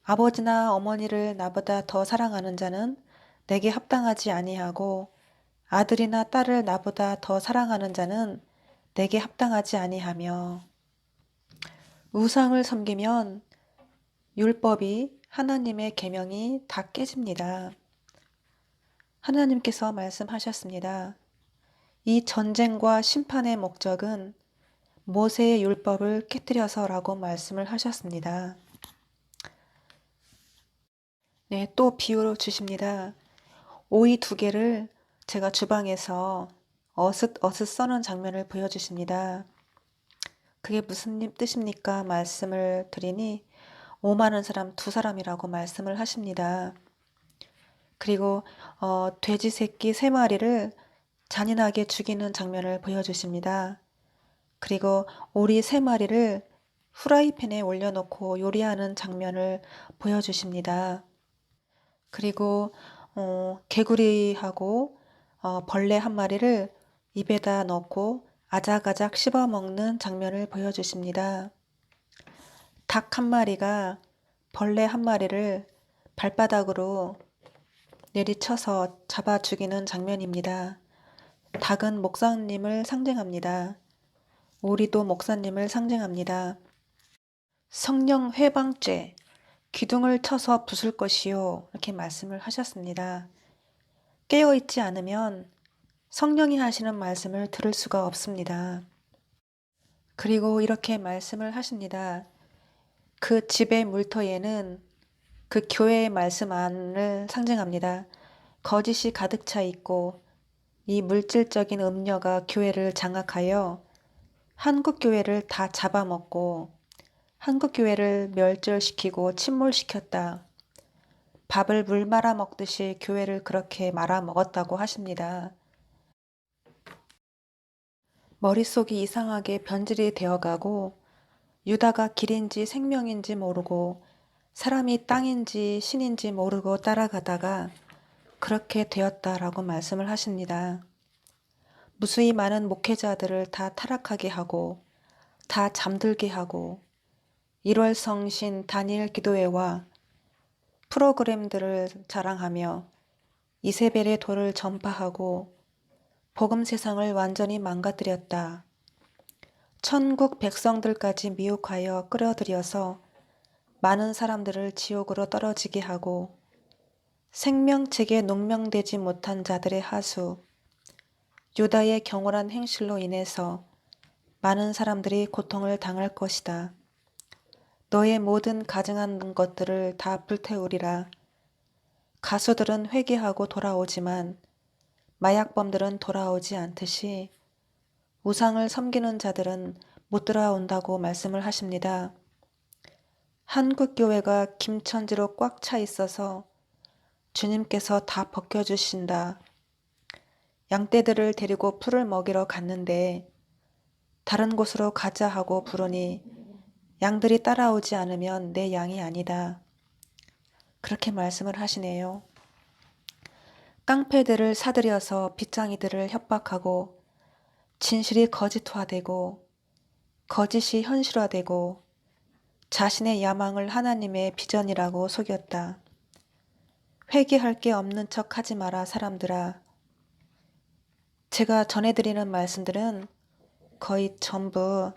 Speaker 1: 아버지나 어머니를 나보다 더 사랑하는 자는 내게 합당하지 아니하고 아들이나 딸을 나보다 더 사랑하는 자는 내게 합당하지 아니하며 우상을 섬기면 율법이 하나님의 계명이 다 깨집니다. 하나님께서 말씀하셨습니다. 이 전쟁과 심판의 목적은 모세의 율법을 깨뜨려서라고 말씀을 하셨습니다. 네, 또 비유로 주십니다. 오이 2개를 제가 주방에서 어슷어슷 써는 장면을 보여주십니다. 그게 무슨 뜻입니까? 말씀을 드리니 5 많은 사람 2사람이라고 말씀을 하십니다. 그리고 돼지 새끼 3마리를 잔인하게 죽이는 장면을 보여주십니다. 그리고 오리 3마리를 후라이팬에 올려놓고 요리하는 장면을 보여주십니다. 그리고 개구리하고 벌레 1마리를 입에다 넣고 아작아작 씹어먹는 장면을 보여주십니다. 닭 1마리가 벌레 1마리를 발바닥으로 내리쳐서 잡아 죽이는 장면입니다. 닭은 목사님을 상징합니다. 오리도 목사님을 상징합니다. 성령 회방죄, 기둥을 쳐서 부술 것이요 이렇게 말씀을 하셨습니다. 깨어있지 않으면 성령이 하시는 말씀을 들을 수가 없습니다. 그리고 이렇게 말씀을 하십니다. 그 집의 물터에는 그 교회의 말씀 안을 상징합니다. 거짓이 가득 차 있고 이 물질적인 음녀가 교회를 장악하여 한국 교회를 다 잡아먹고 한국 교회를 멸절시키고 침몰시켰다. 밥을 물 말아 먹듯이 교회를 그렇게 말아 먹었다고 하십니다. 머릿속이 이상하게 변질이 되어가고 유다가 길인지 생명인지 모르고 사람이 땅인지 신인지 모르고 따라가다가 그렇게 되었다라고 말씀을 하십니다. 무수히 많은 목회자들을 다 타락하게 하고 다 잠들게 하고 1월 성신 다니엘 기도회와 프로그램들을 자랑하며 이세벨의 도를 전파하고 복음 세상을 완전히 망가뜨렸다. 천국 백성들까지 미혹하여 끌어들여서 많은 사람들을 지옥으로 떨어지게 하고 생명책에 농명되지 못한 자들의 하수, 유다의 경홀한 행실로 인해서 많은 사람들이 고통을 당할 것이다. 너의 모든 가증한 것들을 다 불태우리라. 가수들은 회개하고 돌아오지만 마약범들은 돌아오지 않듯이 우상을 섬기는 자들은 못 돌아온다고 말씀을 하십니다. 한국교회가 김천지로 꽉 차 있어서 주님께서 다 벗겨주신다. 양떼들을 데리고 풀을 먹이러 갔는데 다른 곳으로 가자 하고 부르니 양들이 따라오지 않으면 내 양이 아니다. 그렇게 말씀을 하시네요. 깡패들을 사들여서 빗장이들을 협박하고 진실이 거짓화되고 거짓이 현실화되고 자신의 야망을 하나님의 비전이라고 속였다. 회개할 게 없는 척 하지 마라 사람들아. 제가 전해드리는 말씀들은 거의 전부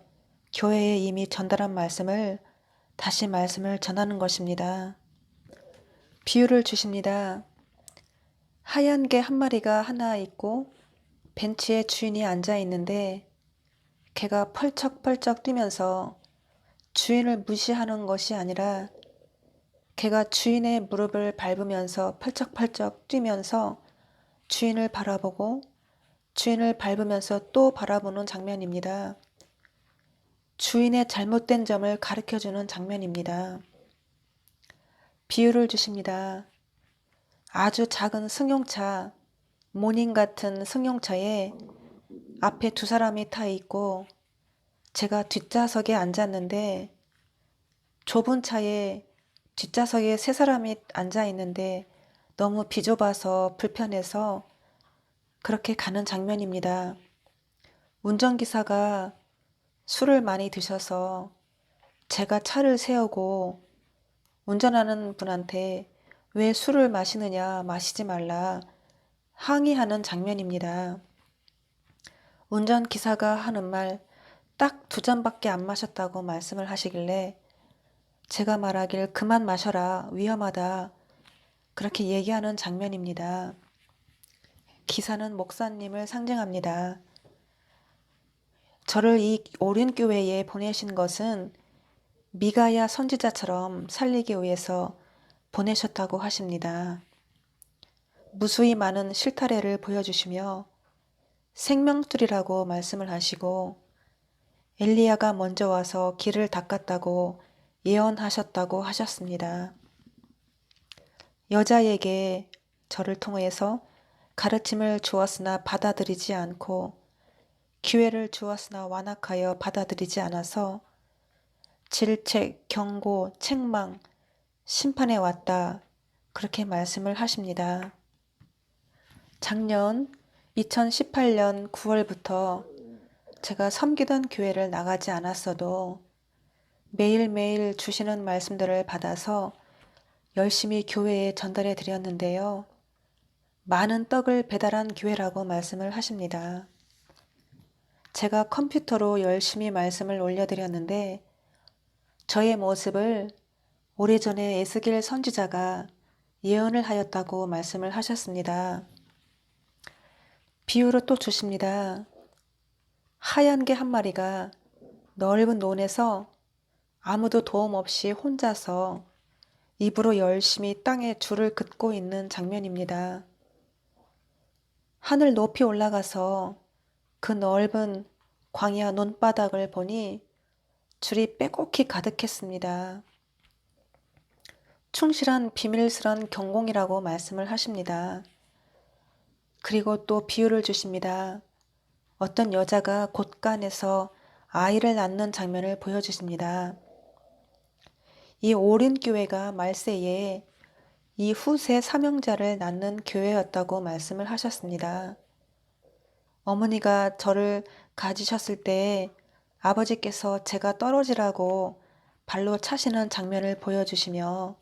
Speaker 1: 교회에 이미 전달한 말씀을 다시 말씀을 전하는 것입니다. 비유를 주십니다. 하얀 개 한 마리가 하나 있고 벤치에 주인이 앉아 있는데 개가 펄쩍펄쩍 뛰면서 주인을 무시하는 것이 아니라 개가 주인의 무릎을 밟으면서 펄쩍펄쩍 뛰면서 주인을 바라보고 주인을 밟으면서 또 바라보는 장면입니다. 주인의 잘못된 점을 가르쳐주는 장면입니다. 비유를 주십니다. 아주 작은 승용차, 모닝 같은 승용차에 앞에 두 사람이 타 있고 제가 뒷좌석에 앉았는데 좁은 차에 뒷좌석에 세 사람이 앉아 있는데 너무 비좁아서 불편해서 그렇게 가는 장면입니다. 운전기사가 술을 많이 드셔서 제가 차를 세우고 운전하는 분한테 왜 술을 마시느냐, 마시지 말라 항의하는 장면입니다. 운전기사가 하는 말 딱 2잔밖에 안 마셨다고 말씀을 하시길래 제가 말하길 그만 마셔라, 위험하다 그렇게 얘기하는 장면입니다. 기사는 목사님을 상징합니다. 저를 이 오륜교회에 보내신 것은 미가야 선지자처럼 살리기 위해서 보내셨다고 하십니다. 무수히 많은 실타래를 보여주시며 생명줄이라고 말씀을 하시고 엘리야가 먼저 와서 길을 닦았다고 예언하셨다고 하셨습니다. 여자에게 저를 통해서 가르침을 주었으나 받아들이지 않고 기회를 주었으나 완악하여 받아들이지 않아서 질책, 경고, 책망, 심판에 왔다. 그렇게 말씀을 하십니다. 작년 2018년 9월부터 제가 섬기던 교회를 나가지 않았어도 매일매일 주시는 말씀들을 받아서 열심히 교회에 전달해 드렸는데요. 많은 떡을 배달한 교회라고 말씀을 하십니다. 제가 컴퓨터로 열심히 말씀을 올려드렸는데 저의 모습을 오래전에 에스겔 선지자가 예언을 하였다고 말씀을 하셨습니다. 비유로 또 주십니다. 하얀 개 한 마리가 넓은 논에서 아무도 도움 없이 혼자서 입으로 열심히 땅에 줄을 긋고 있는 장면입니다. 하늘 높이 올라가서 그 넓은 광야 논바닥을 보니 줄이 빼곡히 가득했습니다. 충실한 비밀스런 경공이라고 말씀을 하십니다. 그리고 또 비유를 주십니다. 어떤 여자가 곳간에서 아이를 낳는 장면을 보여주십니다. 이 오륜교회가 말세에 이 후세 사명자를 낳는 교회였다고 말씀을 하셨습니다. 어머니가 저를 가지셨을 때 아버지께서 제가 떨어지라고 발로 차시는 장면을 보여주시며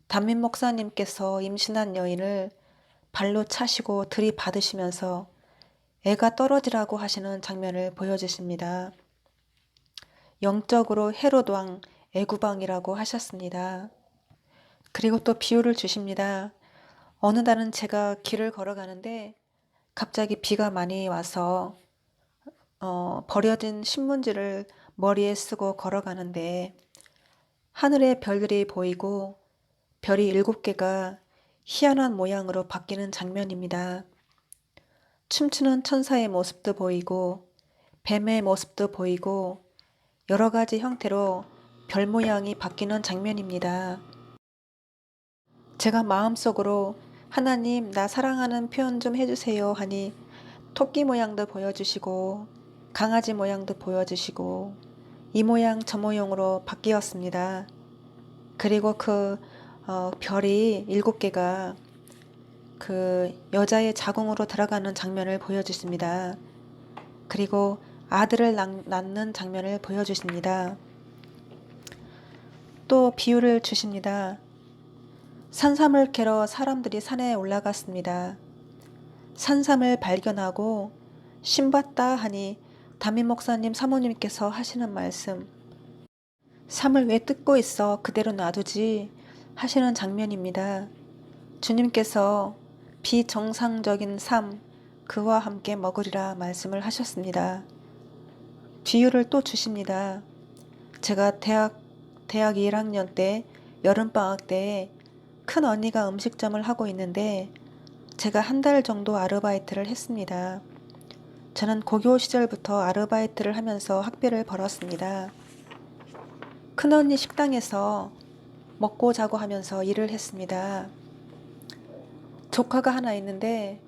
Speaker 1: 담임 목사님께서 임신한 여인을 발로 차시고 들이받으시면서 애가 떨어지라고 하시는 장면을 보여주십니다. 영적으로 헤롯 왕 애구방이라고 하셨습니다. 그리고 또 비유를 주십니다. 어느 날은 제가 길을 걸어가는데 갑자기 비가 많이 와서 버려진 신문지를 머리에 쓰고 걸어가는데 하늘에 별들이 보이고 별이 7개가 희한한 모양으로 바뀌는 장면입니다. 춤추는 천사의 모습도 보이고 뱀의 모습도 보이고 여러 가지 형태로 별 모양이 바뀌는 장면입니다. 제가 마음속으로 하나님 나 사랑하는 표현 좀 해주세요 하니 토끼 모양도 보여주시고 강아지 모양도 보여주시고 이 모양 저 모양으로 바뀌었습니다. 그리고 그 별이 7개가 그 여자의 자궁으로 들어가는 장면을 보여주십니다. 그리고 아들을 낳는 장면을 보여주십니다. 또 비유를 주십니다. 산삼을 캐러 사람들이 산에 올라갔습니다. 산삼을 발견하고 신봤다 하니 담임 목사님 사모님께서 하시는 말씀, 삼을 왜 뜯고 있어 그대로 놔두지 하시는 장면입니다. 주님께서 비정상적인 삶 그와 함께 먹으리라 말씀을 하셨습니다. 비유를 또 주십니다. 제가 대학 1학년 때 여름방학 때 큰 언니가 음식점을 하고 있는데 제가 한 달 정도 아르바이트를 했습니다. 저는 고교 시절부터 아르바이트를 하면서 학비를 벌었습니다. 큰언니 식당에서 먹고 자고 하면서 일을 했습니다. 조카가 하나 있는데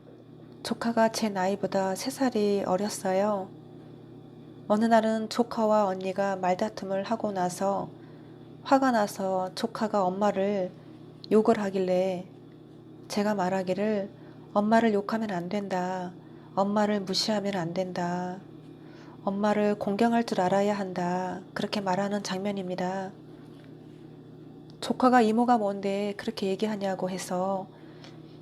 Speaker 1: 조카가 제 나이보다 3살이 어렸어요. 어느 날은 조카와 언니가 말다툼을 하고 나서 화가 나서 조카가 엄마를 욕을 하길래 제가 말하기를 엄마를 욕하면 안 된다. 엄마를 무시하면 안 된다. 엄마를 공경할 줄 알아야 한다. 그렇게 말하는 장면입니다. 조카가 이모가 뭔데 그렇게 얘기하냐고 해서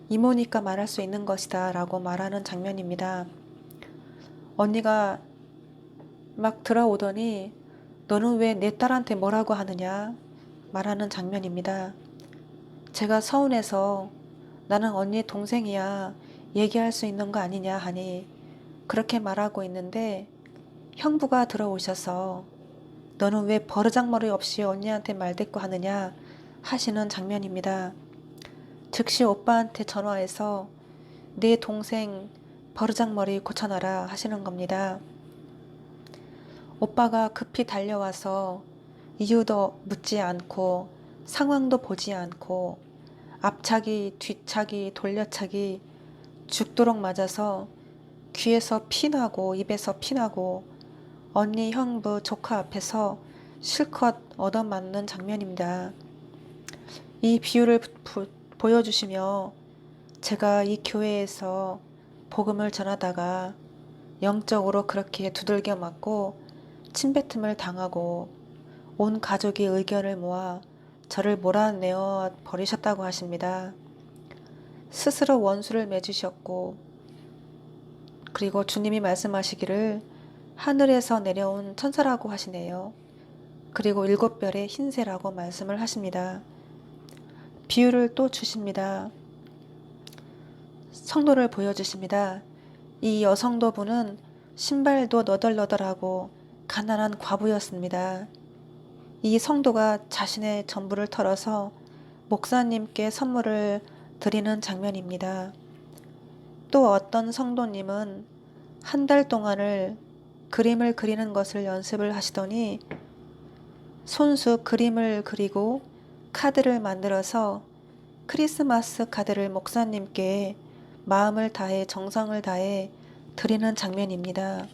Speaker 1: 이모니까 말할 수 있는 것이다 라고 말하는 장면입니다. 언니가 막 들어오더니 너는 왜 내 딸한테 뭐라고 하느냐 말하는 장면입니다. 제가 서운해서 나는 언니 동생이야 얘기할 수 있는 거 아니냐 하니 그렇게 말하고 있는데 형부가 들어오셔서 너는 왜 버르장머리 없이 언니한테 말대꾸 하느냐 하시는 장면입니다. 즉시 오빠한테 전화해서 내 동생 버르장머리 고쳐놔라 하시는 겁니다. 오빠가 급히 달려와서 이유도 묻지 않고 상황도 보지 않고 앞차기 뒤차기 돌려차기 죽도록 맞아서 귀에서 피나고 입에서 피나고 언니 형부 조카 앞에서 실컷 얻어맞는 장면입니다. 이 비유를 보여주시며 제가 이 교회에서 복음을 전하다가 영적으로 그렇게 두들겨 맞고 침뱉음을 당하고 온 가족이 의견을 모아 저를 몰아내어 버리셨다고 하십니다. 스스로 원수를 맺으셨고 그리고 주님이 말씀하시기를 하늘에서 내려온 천사라고 하시네요. 그리고 7별의 흰새라고 말씀을 하십니다. 비유를 또 주십니다. 성도를 보여주십니다. 이 여성도분은 신발도 너덜너덜하고 가난한 과부였습니다. 이 성도가 자신의 전부를 털어서 목사님께 선물을 드리는 장면입니다. 또 어떤 성도님은 한 달 동안을 그림을 그리는 것을 연습을 하시더니 손수 그림을 그리고 카드를 만들어서 크리스마스 카드를 목사님께 마음을 다해 정성을 다해 드리는 장면입니다.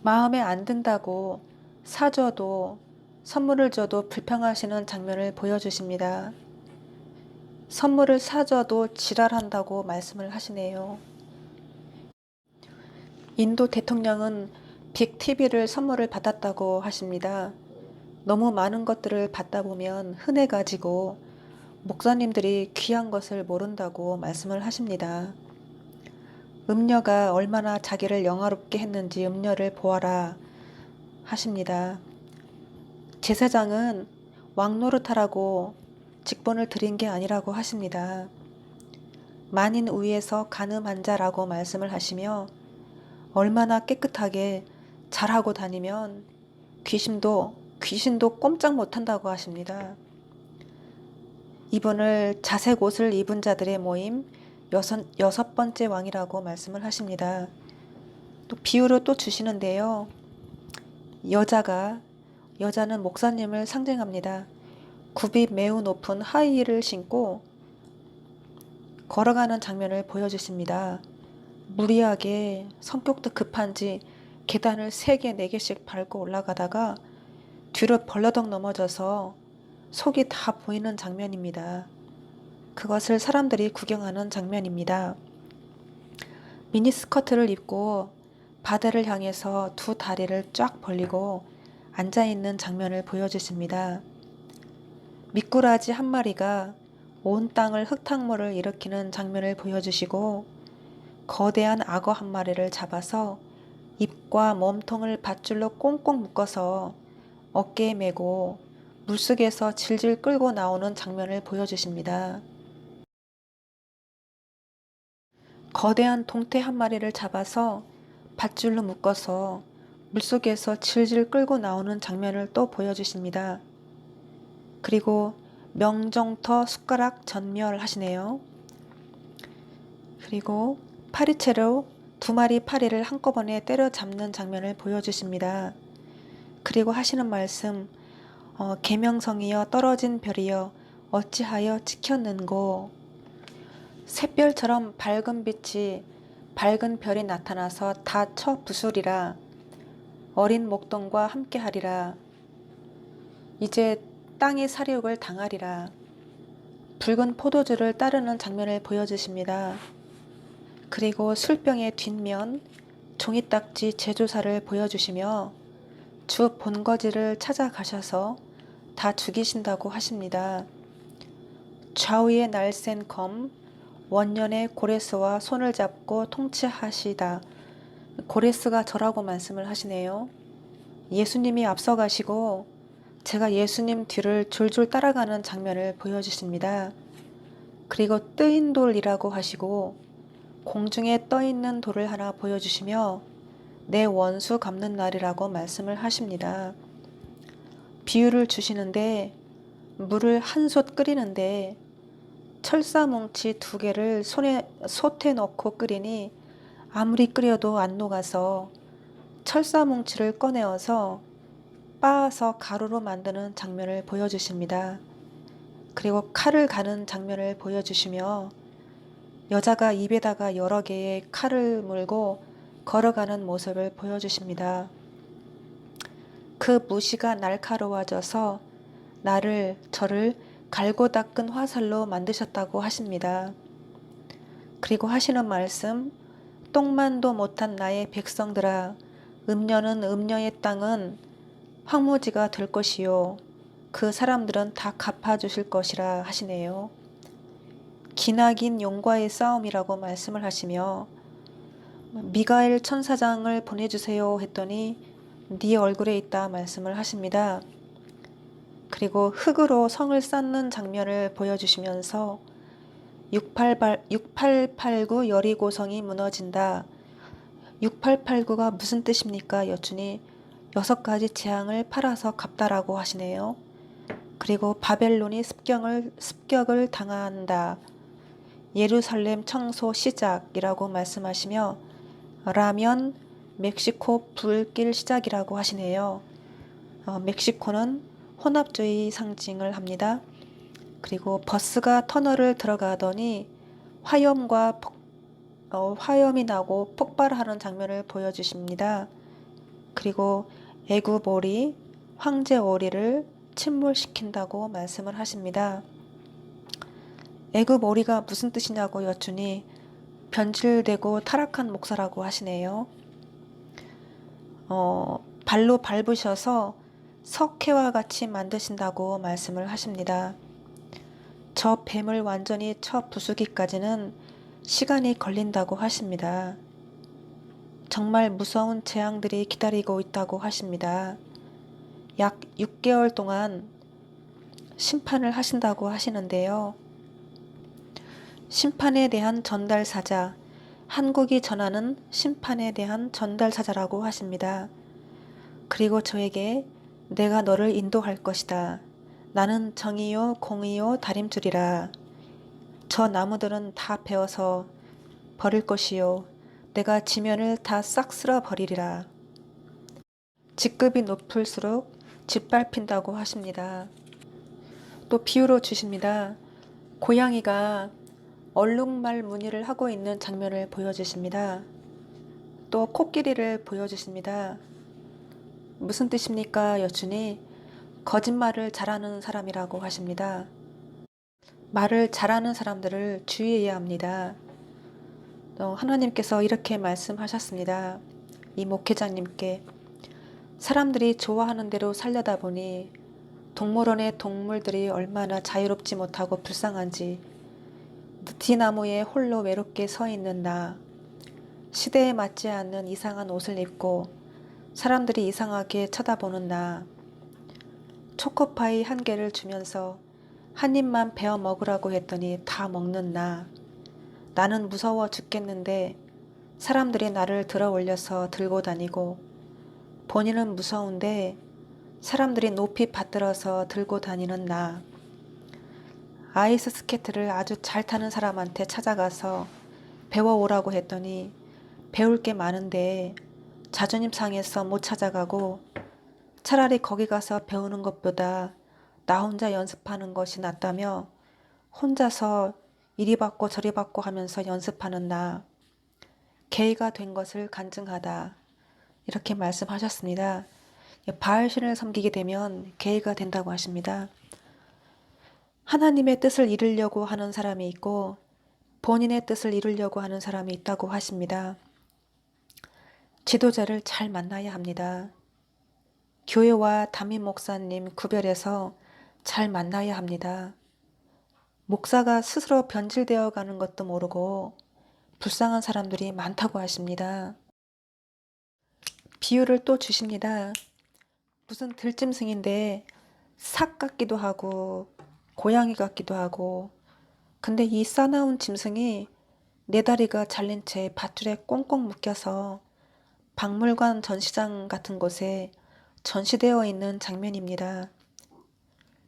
Speaker 1: 마음에 안 든다고 사줘도 선물을 줘도 불평하시는 장면을 보여주십니다. 선물을 사줘도 지랄한다고 말씀을 하시네요. 인도 대통령은 빅TV를 선물을 받았다고 하십니다. 너무 많은 것들을 받다 보면 흔해가지고 목사님들이 귀한 것을 모른다고 말씀을 하십니다. 음녀가 얼마나 자기를 영화롭게 했는지 음녀를 보아라 하십니다. 제사장은 왕 노릇하라고 직분을 드린 게 아니라고 하십니다. 만인 위에서 간음한 자라고 말씀을 하시며 얼마나 깨끗하게 잘하고 다니면 귀신도 꼼짝 못한다고 하십니다. 이분을 자색 옷을 입은 자들의 모임 여섯 번째 왕이라고 말씀을 하십니다. 또 비유를 또 주시는데요. 여자는 목사님을 상징합니다. 굽이 매우 높은 하이힐을 신고 걸어가는 장면을 보여주십니다. 무리하게 성격도 급한지 계단을 3개, 4개씩 밟고 올라가다가 뒤로 벌러덩 넘어져서 속이 다 보이는 장면입니다. 그것을 사람들이 구경하는 장면입니다. 미니스커트를 입고 바다를 향해서 두 다리를 쫙 벌리고 앉아있는 장면을 보여주십니다. 미꾸라지 한 마리가 온 땅을 흙탕물을 일으키는 장면을 보여주시고 거대한 악어 한 마리를 잡아서 입과 몸통을 밧줄로 꽁꽁 묶어서 어깨에 메고 물속에서 질질 끌고 나오는 장면을 보여주십니다. 거대한 동태 한 마리를 잡아서 밧줄로 묶어서 물속에서 질질 끌고 나오는 장면을 또 보여주십니다. 그리고 명정터 숟가락 전멸하시네요. 그리고 파리채로 2마리 파리를 한꺼번에 때려잡는 장면을 보여주십니다. 그리고 하시는 말씀, 계명성이여 떨어진 별이여 어찌하여 지켰는고. 샛별처럼 밝은 빛이 밝은 별이 나타나서 다 쳐 부수리라. 어린 목동과 함께하리라. 이제 땅이 사륙을 당하리라. 붉은 포도주를 따르는 장면을 보여주십니다. 그리고 술병의 뒷면 종이딱지 제조사를 보여주시며 주 본거지를 찾아가셔서 다 죽이신다고 하십니다. 좌우에 날쌘 검, 원년의 고레스와 손을 잡고 통치하시다. 고레스가 저라고 말씀을 하시네요. 예수님이 앞서가시고 제가 예수님 뒤를 줄줄 따라가는 장면을 보여주십니다. 그리고 뜨인 돌이라고 하시고 공중에 떠있는 돌을 하나 보여주시며 내 원수 갚는 날이라고 말씀을 하십니다. 비유를 주시는데 물을 한 솥 끓이는데 철사뭉치 2개를 솥에 넣고 끓이니 아무리 끓여도 안 녹아서 철사뭉치를 꺼내어서 빻아서 가루로 만드는 장면을 보여주십니다. 그리고 칼을 가는 장면을 보여주시며 여자가 입에다가 여러 개의 칼을 물고 걸어가는 모습을 보여주십니다. 그 무시가 날카로워져서 저를 갈고 닦은 화살로 만드셨다고 하십니다. 그리고 하시는 말씀, 똥만도 못한 나의 백성들아, 음녀는 음녀의 땅은 황무지가 될 것이요 그 사람들은 다 갚아주실 것이라 하시네요. 기나긴 용과의 싸움이라고 말씀을 하시며 미가엘 천사장을 보내주세요 했더니 네 얼굴에 있다 말씀을 하십니다. 그리고 흙으로 성을 쌓는 장면을 보여주시면서 6889 여리고성이 무너진다. 6889가 무슨 뜻입니까? 여쭈니 6가지 재앙을 팔아서 갚다라고 하시네요. 그리고 바벨론이 습격을 당한다. 예루살렘 청소 시작이라고 말씀하시며 라면 멕시코 불길 시작이라고 하시네요. 멕시코는 혼합주의 상징을 합니다. 그리고 버스가 터널을 들어가더니 화염이 나고 폭발하는 장면을 보여주십니다. 그리고 애굽 오리, 황제 오리를 침몰시킨다고 말씀을 하십니다. 애굽 오리가 무슨 뜻이냐고 여쭈니 변질되고 타락한 목사라고 하시네요. 발로 밟으셔서 석회와 같이 만드신다고 말씀을 하십니다. 저 뱀을 완전히 쳐 부수기까지는 시간이 걸린다고 하십니다. 정말 무서운 재앙들이 기다리고 있다고 하십니다. 약 6개월 동안 심판을 하신다고 하시는데요. 심판에 대한 전달사자, 한국이 전하는 심판에 대한 전달사자라고 하십니다. 그리고 저에게 내가 너를 인도할 것이다. 나는 정의요 공의요 다림줄이라. 저 나무들은 다 베어서 버릴 것이요 내가 지면을 다 싹 쓸어 버리리라. 직급이 높을수록 짓밟힌다고 하십니다. 또 비유로 주십니다. 고양이가 얼룩말 무늬를 하고 있는 장면을 보여주십니다. 또 코끼리를 보여주십니다. 무슨 뜻입니까? 여쭈니 거짓말을 잘하는 사람이라고 하십니다. 말을 잘하는 사람들을 주의해야 합니다. 하나님께서 이렇게 말씀하셨습니다. 이 목회자님께 사람들이 좋아하는 대로 살려다 보니 동물원의 동물들이 얼마나 자유롭지 못하고 불쌍한지 느티나무에 홀로 외롭게 서 있는 나, 시대에 맞지 않는 이상한 옷을 입고 사람들이 이상하게 쳐다보는 나, 초코파이 1개를 주면서 한 입만 베어 먹으라고 했더니 다 먹는 나, 나는 무서워 죽겠는데 사람들이 나를 들어 올려서 들고 다니고 본인은 무서운데 사람들이 높이 받들어서 들고 다니는 나, 아이스 스케이트를 아주 잘 타는 사람한테 찾아가서 배워오라고 했더니 배울 게 많은데 자존심 상해서 못 찾아가고 차라리 거기 가서 배우는 것보다 나 혼자 연습하는 것이 낫다며 혼자서 이리 받고 저리 받고 하면서 연습하는 나, 개가 된 것을 간증하다. 이렇게 말씀하셨습니다. 바알신을 섬기게 되면 개가 된다고 하십니다. 하나님의 뜻을 이루려고 하는 사람이 있고 본인의 뜻을 이루려고 하는 사람이 있다고 하십니다. 지도자를 잘 만나야 합니다. 교회와 담임 목사님 구별해서 잘 만나야 합니다. 목사가 스스로 변질되어 가는 것도 모르고 불쌍한 사람들이 많다고 하십니다. 비유를 또 주십니다. 무슨 들짐승인데 삭 같기도 하고 고양이 같기도 하고, 근데 이 싸나운 짐승이 네 다리가 잘린 채 밧줄에 꽁꽁 묶여서 박물관 전시장 같은 곳에 전시되어 있는 장면입니다.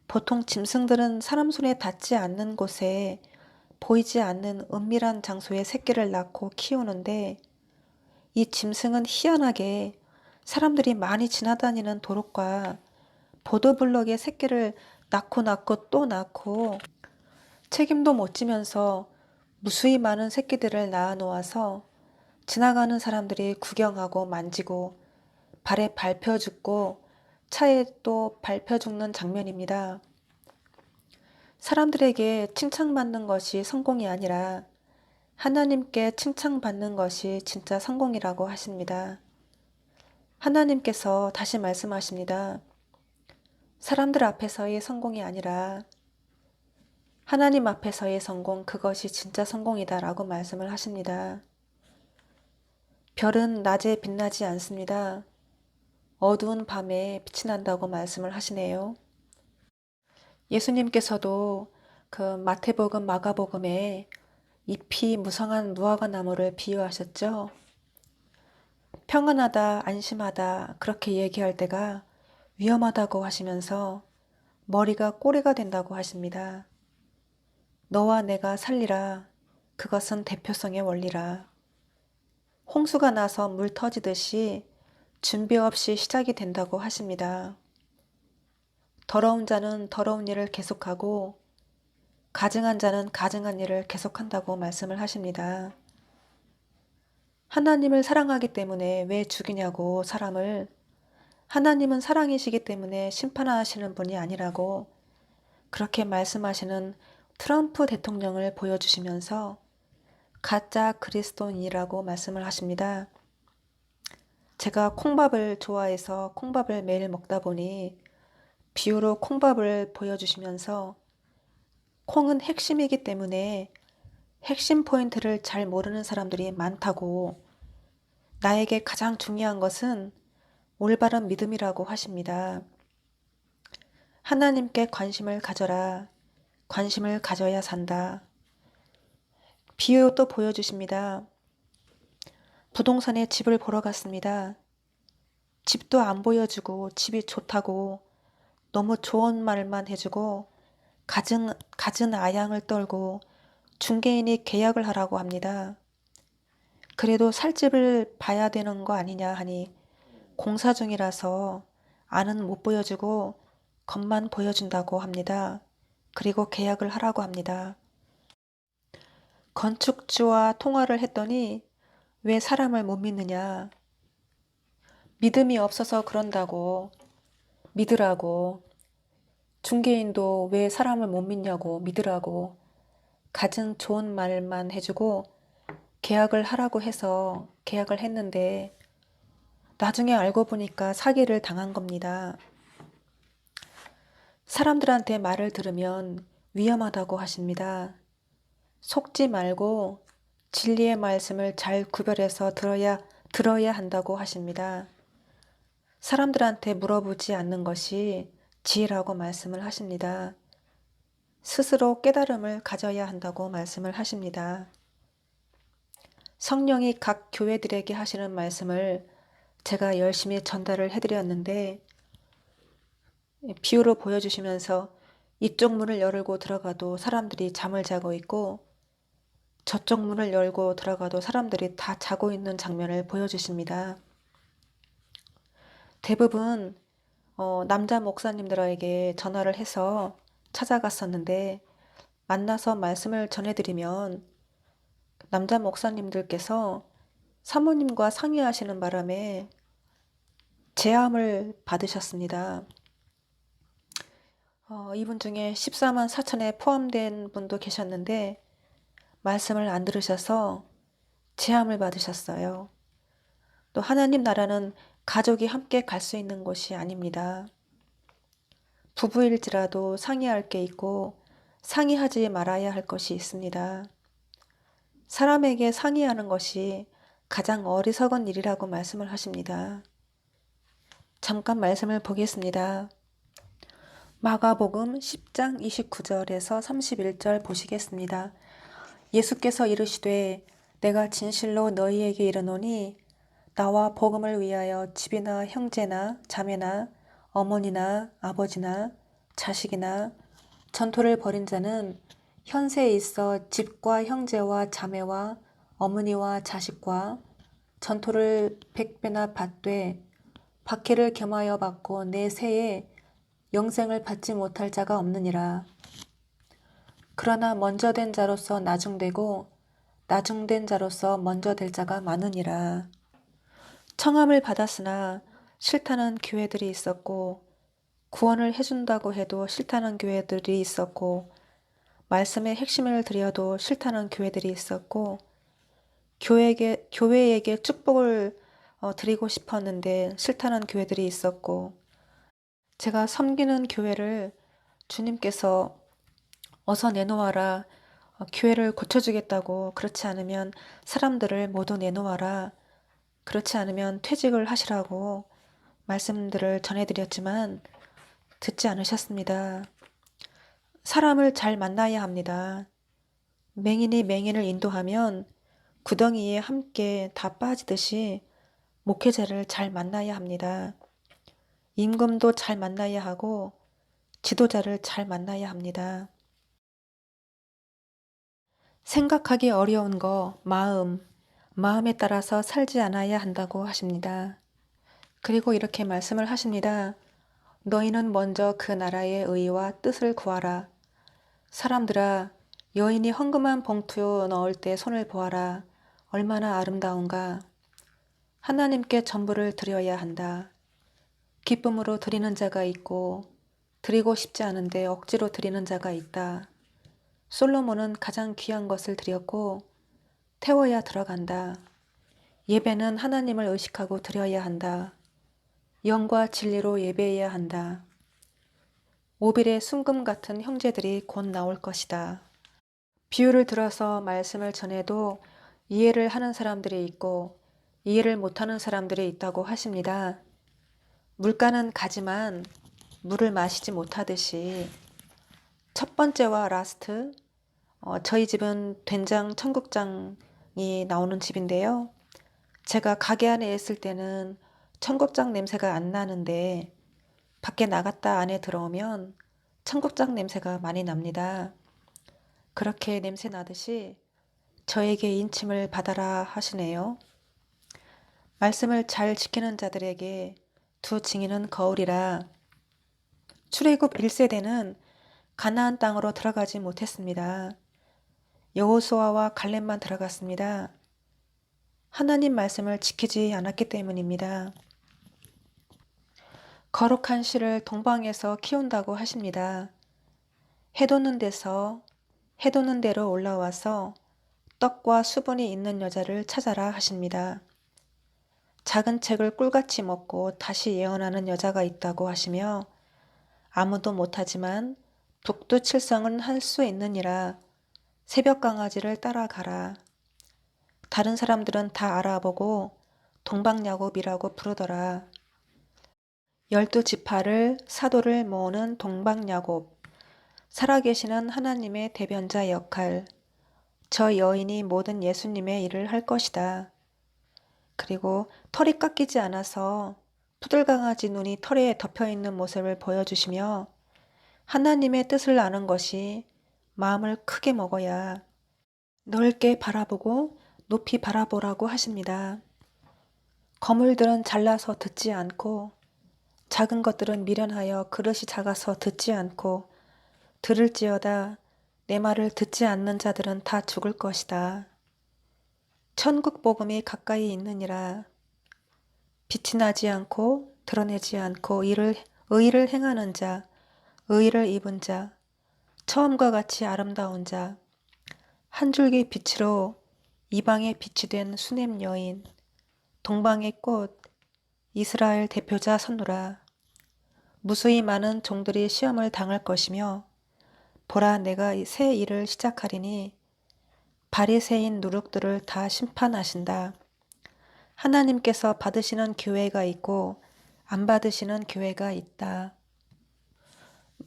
Speaker 1: 보통 짐승들은 사람 손에 닿지 않는 곳에 보이지 않는 은밀한 장소에 새끼를 낳고 키우는데 이 짐승은 희한하게 사람들이 많이 지나다니는 도로가 보도블럭에 새끼를 낳고 또 낳고 책임도 못 지면서 무수히 많은 새끼들을 낳아 놓아서 지나가는 사람들이 구경하고 만지고 발에 밟혀 죽고 차에 또 밟혀 죽는 장면입니다. 사람들에게 칭찬받는 것이 성공이 아니라 하나님께 칭찬받는 것이 진짜 성공이라고 하십니다. 하나님께서 다시 말씀하십니다. 사람들 앞에서의 성공이 아니라 하나님 앞에서의 성공, 그것이 진짜 성공이다 라고 말씀을 하십니다. 별은 낮에 빛나지 않습니다. 어두운 밤에 빛이 난다고 말씀을 하시네요. 예수님께서도 그 마태복음, 마가복음에 잎이 무성한 무화과 나무를 비유하셨죠. 평안하다, 안심하다 그렇게 얘기할 때가 위험하다고 하시면서 머리가 꼬리가 된다고 하십니다. 너와 내가 살리라. 그것은 대표성의 원리라. 홍수가 나서 물 터지듯이 준비 없이 시작이 된다고 하십니다. 더러운 자는 더러운 일을 계속하고 가증한 자는 가증한 일을 계속한다고 말씀을 하십니다. 하나님을 사랑하기 때문에 왜 죽이냐고 사람을, 하나님은 사랑이시기 때문에 심판하시는 분이 아니라고 그렇게 말씀하시는 트럼프 대통령을 보여주시면서 가짜 그리스도인이라고 말씀을 하십니다. 제가 콩밥을 좋아해서 콩밥을 매일 먹다 보니 비유로 콩밥을 보여주시면서 콩은 핵심이기 때문에 핵심 포인트를 잘 모르는 사람들이 많다고. 나에게 가장 중요한 것은 올바른 믿음이라고 하십니다. 하나님께 관심을 가져라. 관심을 가져야 산다. 비유 또 보여주십니다. 부동산에 집을 보러 갔습니다. 집도 안 보여주고 집이 좋다고 너무 좋은 말만 해주고 갖은 아양을 떨고 중개인이 계약을 하라고 합니다. 그래도 살 집을 봐야 되는 거 아니냐 하니 공사 중이라서 안은 못 보여주고 겉만 보여준다고 합니다. 그리고 계약을 하라고 합니다. 건축주와 통화를 했더니 왜 사람을 못 믿느냐? 믿음이 없어서 그런다고. 믿으라고. 중개인도 왜 사람을 못 믿냐고 믿으라고. 갖은 좋은 말만 해주고 계약을 하라고 해서 계약을 했는데 나중에 알고 보니까 사기를 당한 겁니다. 사람들한테 말을 들으면 위험하다고 하십니다. 속지 말고 진리의 말씀을 잘 구별해서 들어야 한다고 하십니다. 사람들한테 물어보지 않는 것이 지혜라고 말씀을 하십니다. 스스로 깨달음을 가져야 한다고 말씀을 하십니다. 성령이 각 교회들에게 하시는 말씀을 제가 열심히 전달을 해드렸는데 비유로 보여주시면서 이쪽 문을 열고 들어가도 사람들이 잠을 자고 있고 저쪽 문을 열고 들어가도 사람들이 다 자고 있는 장면을 보여주십니다. 대부분 남자 목사님들에게 전화를 해서 찾아갔었는데 만나서 말씀을 전해드리면 남자 목사님들께서 사모님과 상의하시는 바람에 제함을 받으셨습니다. 이분 중에 14만 4천에 포함된 분도 계셨는데 말씀을 안 들으셔서 제함을 받으셨어요. 또 하나님 나라는 가족이 함께 갈 수 있는 곳이 아닙니다. 부부일지라도 상의할 게 있고 상의하지 말아야 할 것이 있습니다. 사람에게 상의하는 것이 가장 어리석은 일이라고 말씀을 하십니다. 잠깐 말씀을 보겠습니다. 마가복음 10장 29절에서 31절 보시겠습니다. 예수께서 이르시되 내가 진실로 너희에게 이르노니 나와 복음을 위하여 집이나 형제나 자매나 어머니나 아버지나 자식이나 전토를 벌인 자는 현세에 있어 집과 형제와 자매와 어머니와 자식과 전토를 100배나 받되 박해를 겸하여 받고 내 세에 영생을 받지 못할 자가 없느니라. 그러나 먼저 된 자로서 나중되고 나중된 자로서 먼저 될 자가 많으니라. 청함을 받았으나 싫다는 교회들이 있었고 구원을 해준다고 해도 싫다는 교회들이 있었고 말씀의 핵심을 드려도 싫다는 교회들이 있었고 교회에게 축복을 드리고 싶었는데 싫다는 교회들이 있었고 제가 섬기는 교회를 주님께서 어서 내놓아라. 교회를 고쳐주겠다고 그렇지 않으면 사람들을 모두 내놓아라. 그렇지 않으면 퇴직을 하시라고 말씀들을 전해드렸지만 듣지 않으셨습니다. 사람을 잘 만나야 합니다. 맹인이 맹인을 인도하면 구덩이에 함께 다 빠지듯이 목회자를 잘 만나야 합니다. 임금도 잘 만나야 하고 지도자를 잘 만나야 합니다. 생각하기 어려운 거 마음에 따라서 살지 않아야 한다고 하십니다. 그리고 이렇게 말씀을 하십니다. 너희는 먼저 그 나라의 의와 뜻을 구하라. 사람들아, 여인이 헌금한 봉투 넣을 때 손을 보아라. 얼마나 아름다운가. 하나님께 전부를 드려야 한다. 기쁨으로 드리는 자가 있고 드리고 싶지 않은데 억지로 드리는 자가 있다. 솔로몬은 가장 귀한 것을 드렸고 태워야 들어간다. 예배는 하나님을 의식하고 드려야 한다. 영과 진리로 예배해야 한다. 오빌의 순금 같은 형제들이 곧 나올 것이다. 비유를 들어서 말씀을 전해도 이해를 하는 사람들이 있고 이해를 못하는 사람들이 있다고 하십니다. 물가는 가지만 물을 마시지 못하듯이 첫 번째와 라스트, 저희 집은 된장 청국장이 나오는 집인데요. 제가 가게 안에 있을 때는 청국장 냄새가 안 나는데 밖에 나갔다 안에 들어오면 청국장 냄새가 많이 납니다. 그렇게 냄새 나듯이 저에게 인침을 받아라 하시네요. 말씀을 잘 지키는 자들에게 두 증인은 거울이라. 출애굽 1세대는 가나안 땅으로 들어가지 못했습니다. 여호수아와 갈렙만 들어갔습니다. 하나님 말씀을 지키지 않았기 때문입니다. 거룩한 씨를 동방에서 키운다고 하십니다. 해돋는 대로 올라와서 떡과 수분이 있는 여자를 찾아라 하십니다. 작은 책을 꿀같이 먹고 다시 예언하는 여자가 있다고 하시며 아무도 못하지만 북두칠성은 할 수 있느니라. 새벽 강아지를 따라가라. 다른 사람들은 다 알아보고 동방야곱이라고 부르더라. 12지파를 사도를 모으는 동방야곱, 살아계시는 하나님의 대변자 역할, 저 여인이 모든 예수님의 일을 할 것이다. 그리고 털이 깎이지 않아서 푸들강아지 눈이 털에 덮여있는 모습을 보여주시며 하나님의 뜻을 아는 것이 마음을 크게 먹어야 넓게 바라보고 높이 바라보라고 하십니다. 거물들은 잘나서 듣지 않고 작은 것들은 미련하여 그릇이 작아서 듣지 않고 들을지어다 내 말을 듣지 않는 자들은 다 죽을 것이다. 천국 복음이 가까이 있느니라. 빛이 나지 않고 드러내지 않고 의를 행하는 자, 의를 입은 자, 처음과 같이 아름다운 자, 한 줄기 빛으로 이방의 빛이 된 수냄 여인, 동방의 꽃, 이스라엘 대표자 선누라. 무수히 많은 종들이 시험을 당할 것이며 보라 내가 새 일을 시작하리니 바리새인 누룩들을 다 심판하신다. 하나님께서 받으시는 교회가 있고 안 받으시는 교회가 있다.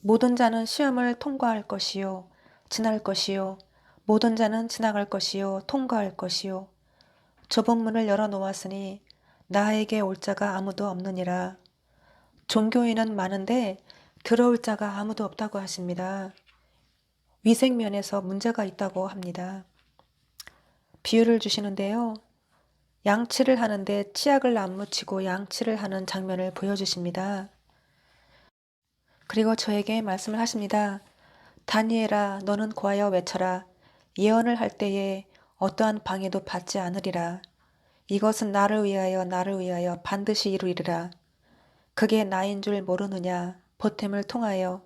Speaker 1: 모든 자는 시험을 통과할 것이요 지날 것이요 모든 자는 지나갈 것이요 통과할 것이요 좁은 문을 열어 놓았으니 나에게 올 자가 아무도 없느니라. 종교인은 많은데 들어올 자가 아무도 없다고 하십니다. 위생면에서 문제가 있다고 합니다. 비유를 주시는데요. 양치를 하는데 치약을 안 묻히고 양치를 하는 장면을 보여주십니다. 그리고 저에게 말씀을 하십니다. 다니엘아 너는 고하여 외쳐라. 예언을 할 때에 어떠한 방해도 받지 않으리라. 이것은 나를 위하여 반드시 이루리라. 그게 나인 줄 모르느냐. 보탬을 통하여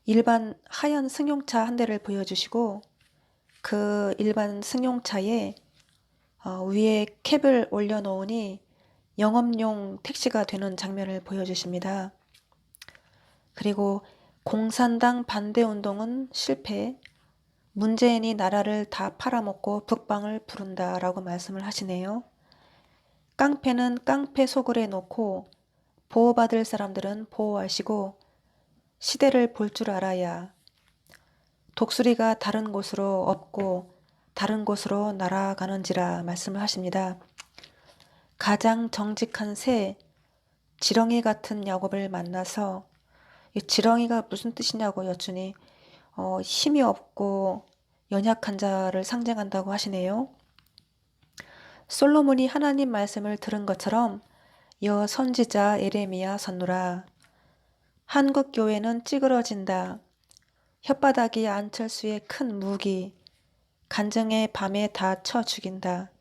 Speaker 1: 일반 하얀 승용차 한 대를 보여주시고 그 일반 승용차에 위에 캡을 올려놓으니 영업용 택시가 되는 장면을 보여주십니다. 그리고 공산당 반대운동은 실패, 문재인이 나라를 다 팔아먹고 북방을 부른다라고 말씀을 하시네요. 깡패는 깡패 소굴에 놓고 보호받을 사람들은 보호하시고 시대를 볼 줄 알아야 독수리가 다른 곳으로 업고 다른 곳으로 날아가는지라 말씀을 하십니다. 가장 정직한 새, 지렁이 같은 야곱을 만나서 이 지렁이가 무슨 뜻이냐고 여쭈니 힘이 없고 연약한 자를 상징한다고 하시네요. 솔로몬이 하나님 말씀을 들은 것처럼 여 선지자 에레미야 선누라. 한국 교회는 찌그러진다. 혓바닥이 안철수의 큰 무기, 간증의 밤에 다 쳐 죽인다.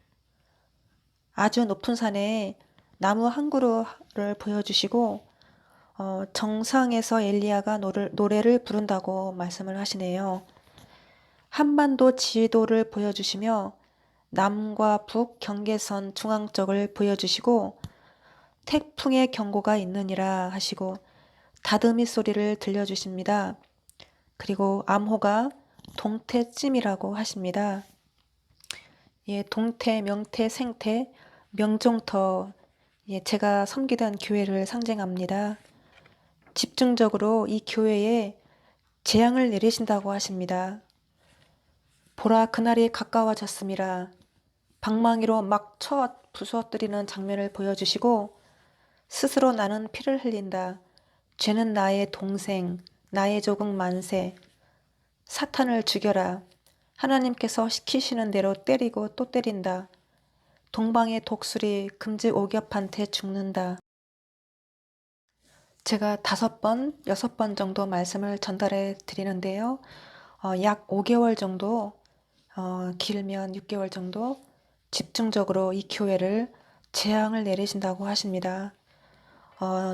Speaker 1: 아주 높은 산에 나무 한 그루를 보여주시고 정상에서 엘리야가 노래를 부른다고 말씀을 하시네요. 한반도 지도를 보여주시며 남과 북 경계선 중앙쪽을 보여주시고 태풍의 경고가 있느니라 하시고 다듬이 소리를 들려주십니다. 그리고 암호가 동태찜이라고 하십니다. 예, 동태, 명태, 생태, 명종터, 예, 제가 섬기던 교회를 상징합니다. 집중적으로 이 교회에 재앙을 내리신다고 하십니다. 보라, 그날이 가까워졌음이라. 방망이로 막 쳐 부수어뜨리는 장면을 보여주시고, 스스로 나는 피를 흘린다. 죄는 나의 동생, 나의 조국 만세. 사탄을 죽여라. 하나님께서 시키시는 대로 때리고 또 때린다. 동방의 독수리 금지 오겹한테 죽는다. 제가 5번, 6번 정도 말씀을 전달해 드리는데요. 약 5개월 정도, 길면 6개월 정도 집중적으로 이 교회를 재앙을 내리신다고 하십니다.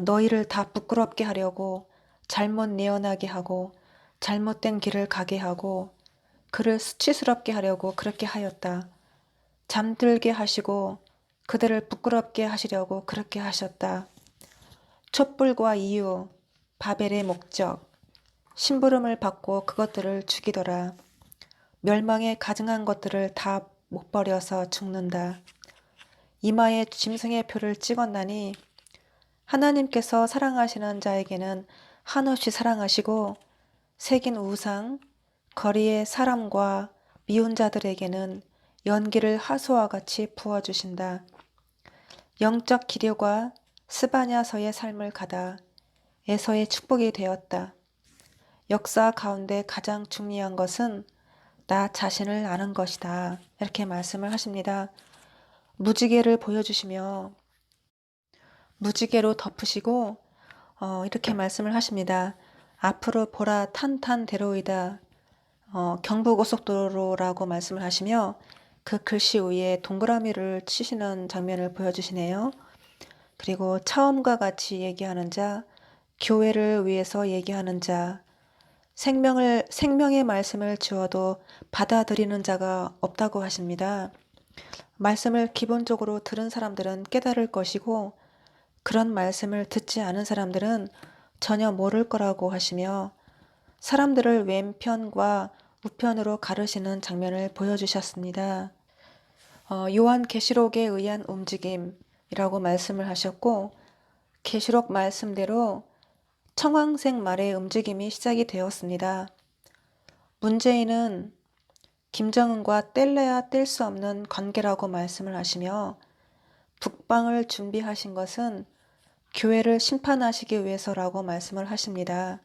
Speaker 1: 너희를 다 부끄럽게 하려고, 잘못 내어나게 하고, 잘못된 길을 가게 하고, 그를 수치스럽게 하려고 그렇게 하였다. 잠들게 하시고 그들을 부끄럽게 하시려고 그렇게 하셨다. 촛불과 이유, 바벨의 목적, 심부름을 받고 그것들을 죽이더라. 멸망에 가증한 것들을 다 못 버려서 죽는다. 이마에 짐승의 표를 찍었나니 하나님께서 사랑하시는 자에게는 한없이 사랑하시고 새긴 우상, 거리의 사람과 미운 자들에게는 연기를 하수와 같이 부어주신다. 영적 기료가 스바냐서의 삶을 가다 에서의 축복이 되었다. 역사 가운데 가장 중요한 것은 나 자신을 아는 것이다. 이렇게 말씀을 하십니다. 무지개를 보여주시며 무지개로 덮으시고 이렇게 말씀을 하십니다. 앞으로 보라 탄탄대로이다. 경부고속도로라고 말씀을 하시며 그 글씨 위에 동그라미를 치시는 장면을 보여주시네요. 그리고 처음과 같이 얘기하는 자, 교회를 위해서 얘기하는 자, 생명의 말씀을 주어도 받아들이는 자가 없다고 하십니다. 말씀을 기본적으로 들은 사람들은 깨달을 것이고 그런 말씀을 듣지 않은 사람들은 전혀 모를 거라고 하시며 사람들을 왼편과 우편으로 가르시는 장면을 보여주셨습니다. 요한계시록에 의한 움직임이라고 말씀을 하셨고 계시록 말씀대로 청황색 말의 움직임이 시작이 되었습니다. 문재인은 김정은과 뗄래야 뗄 수 없는 관계라고 말씀을 하시며 북방을 준비하신 것은 교회를 심판하시기 위해서라고 말씀을 하십니다.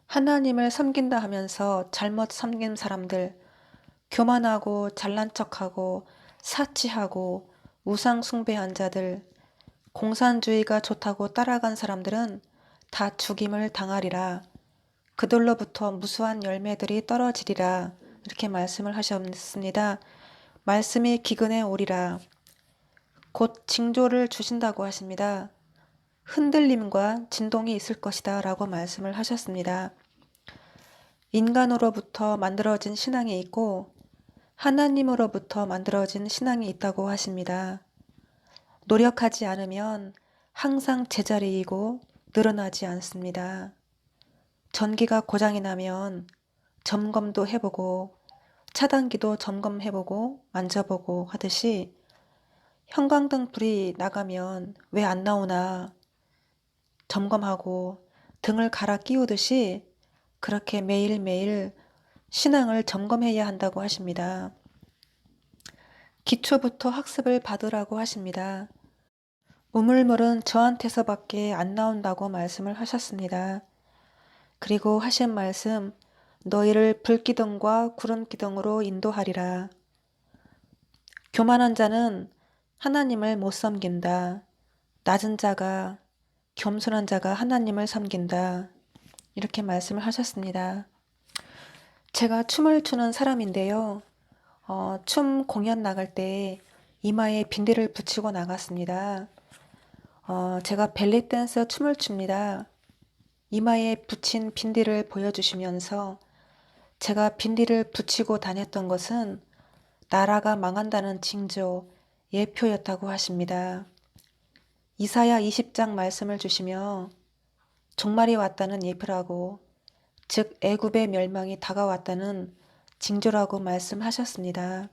Speaker 1: 하나님을 섬긴다 하면서 잘못 섬긴 사람들, 교만하고 잘난 척하고 사치하고 우상 숭배한 자들, 공산주의가 좋다고 따라간 사람들은 다 죽임을 당하리라. 그들로부터 무수한 열매들이 떨어지리라. 이렇게 말씀을 하셨습니다. 말씀이 기근에 오리라. 곧 징조를 주신다고 하십니다. 흔들림과 진동이 있을 것이다 라고 말씀을 하셨습니다. 인간으로부터 만들어진 신앙이 있고 하나님으로부터 만들어진 신앙이 있다고 하십니다. 노력하지 않으면 항상 제자리이고 늘어나지 않습니다. 전기가 고장이 나면 점검도 해보고 차단기도 점검해보고 만져보고 하듯이 형광등 불이 나가면 왜 안 나오나 점검하고 등을 갈아 끼우듯이 그렇게 매일매일 신앙을 점검해야 한다고 하십니다. 기초부터 학습을 받으라고 하십니다. 우물물은 저한테서밖에 안 나온다고 말씀을 하셨습니다. 그리고 하신 말씀, 너희를 불기둥과 구름기둥으로 인도하리라. 교만한 자는 하나님을 못 섬긴다. 낮은 자가, 겸손한 자가 하나님을 섬긴다. 이렇게 말씀을 하셨습니다. 제가 춤을 추는 사람인데요. 춤 공연 나갈 때 이마에 빈대를 붙이고 나갔습니다. 제가 벨리 댄스 춤을 춥니다. 이마에 붙인 빈대를 보여주시면서 제가 빈대를 붙이고 다녔던 것은 나라가 망한다는 징조, 예표였다고 하십니다. 이사야 20장 말씀을 주시며 종말이 왔다는 예표라고 즉 애굽의 멸망이 다가왔다는 징조라고 말씀하셨습니다.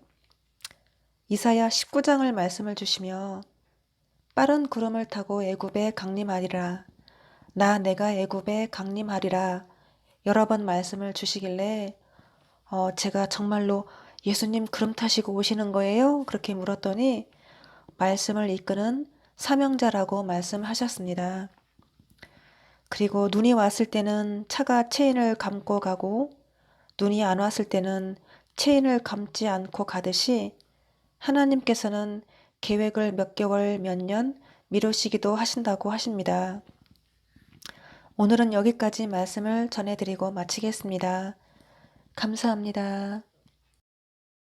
Speaker 1: 이사야 19장을 말씀을 주시며 빠른 구름을 타고 애굽에 강림하리라. 내가 애굽에 강림하리라. 여러 번 말씀을 주시길래 제가 정말로 예수님 구름 타시고 오시는 거예요? 그렇게 물었더니 말씀을 이끄는 사명자라고 말씀하셨습니다. 그리고 눈이 왔을 때는 차가 체인을 감고 가고 눈이 안 왔을 때는 체인을 감지 않고 가듯이 하나님께서는 계획을 몇 개월, 몇 년 미루시기도 하신다고 하십니다. 오늘은 여기까지 말씀을 전해드리고 마치겠습니다. 감사합니다.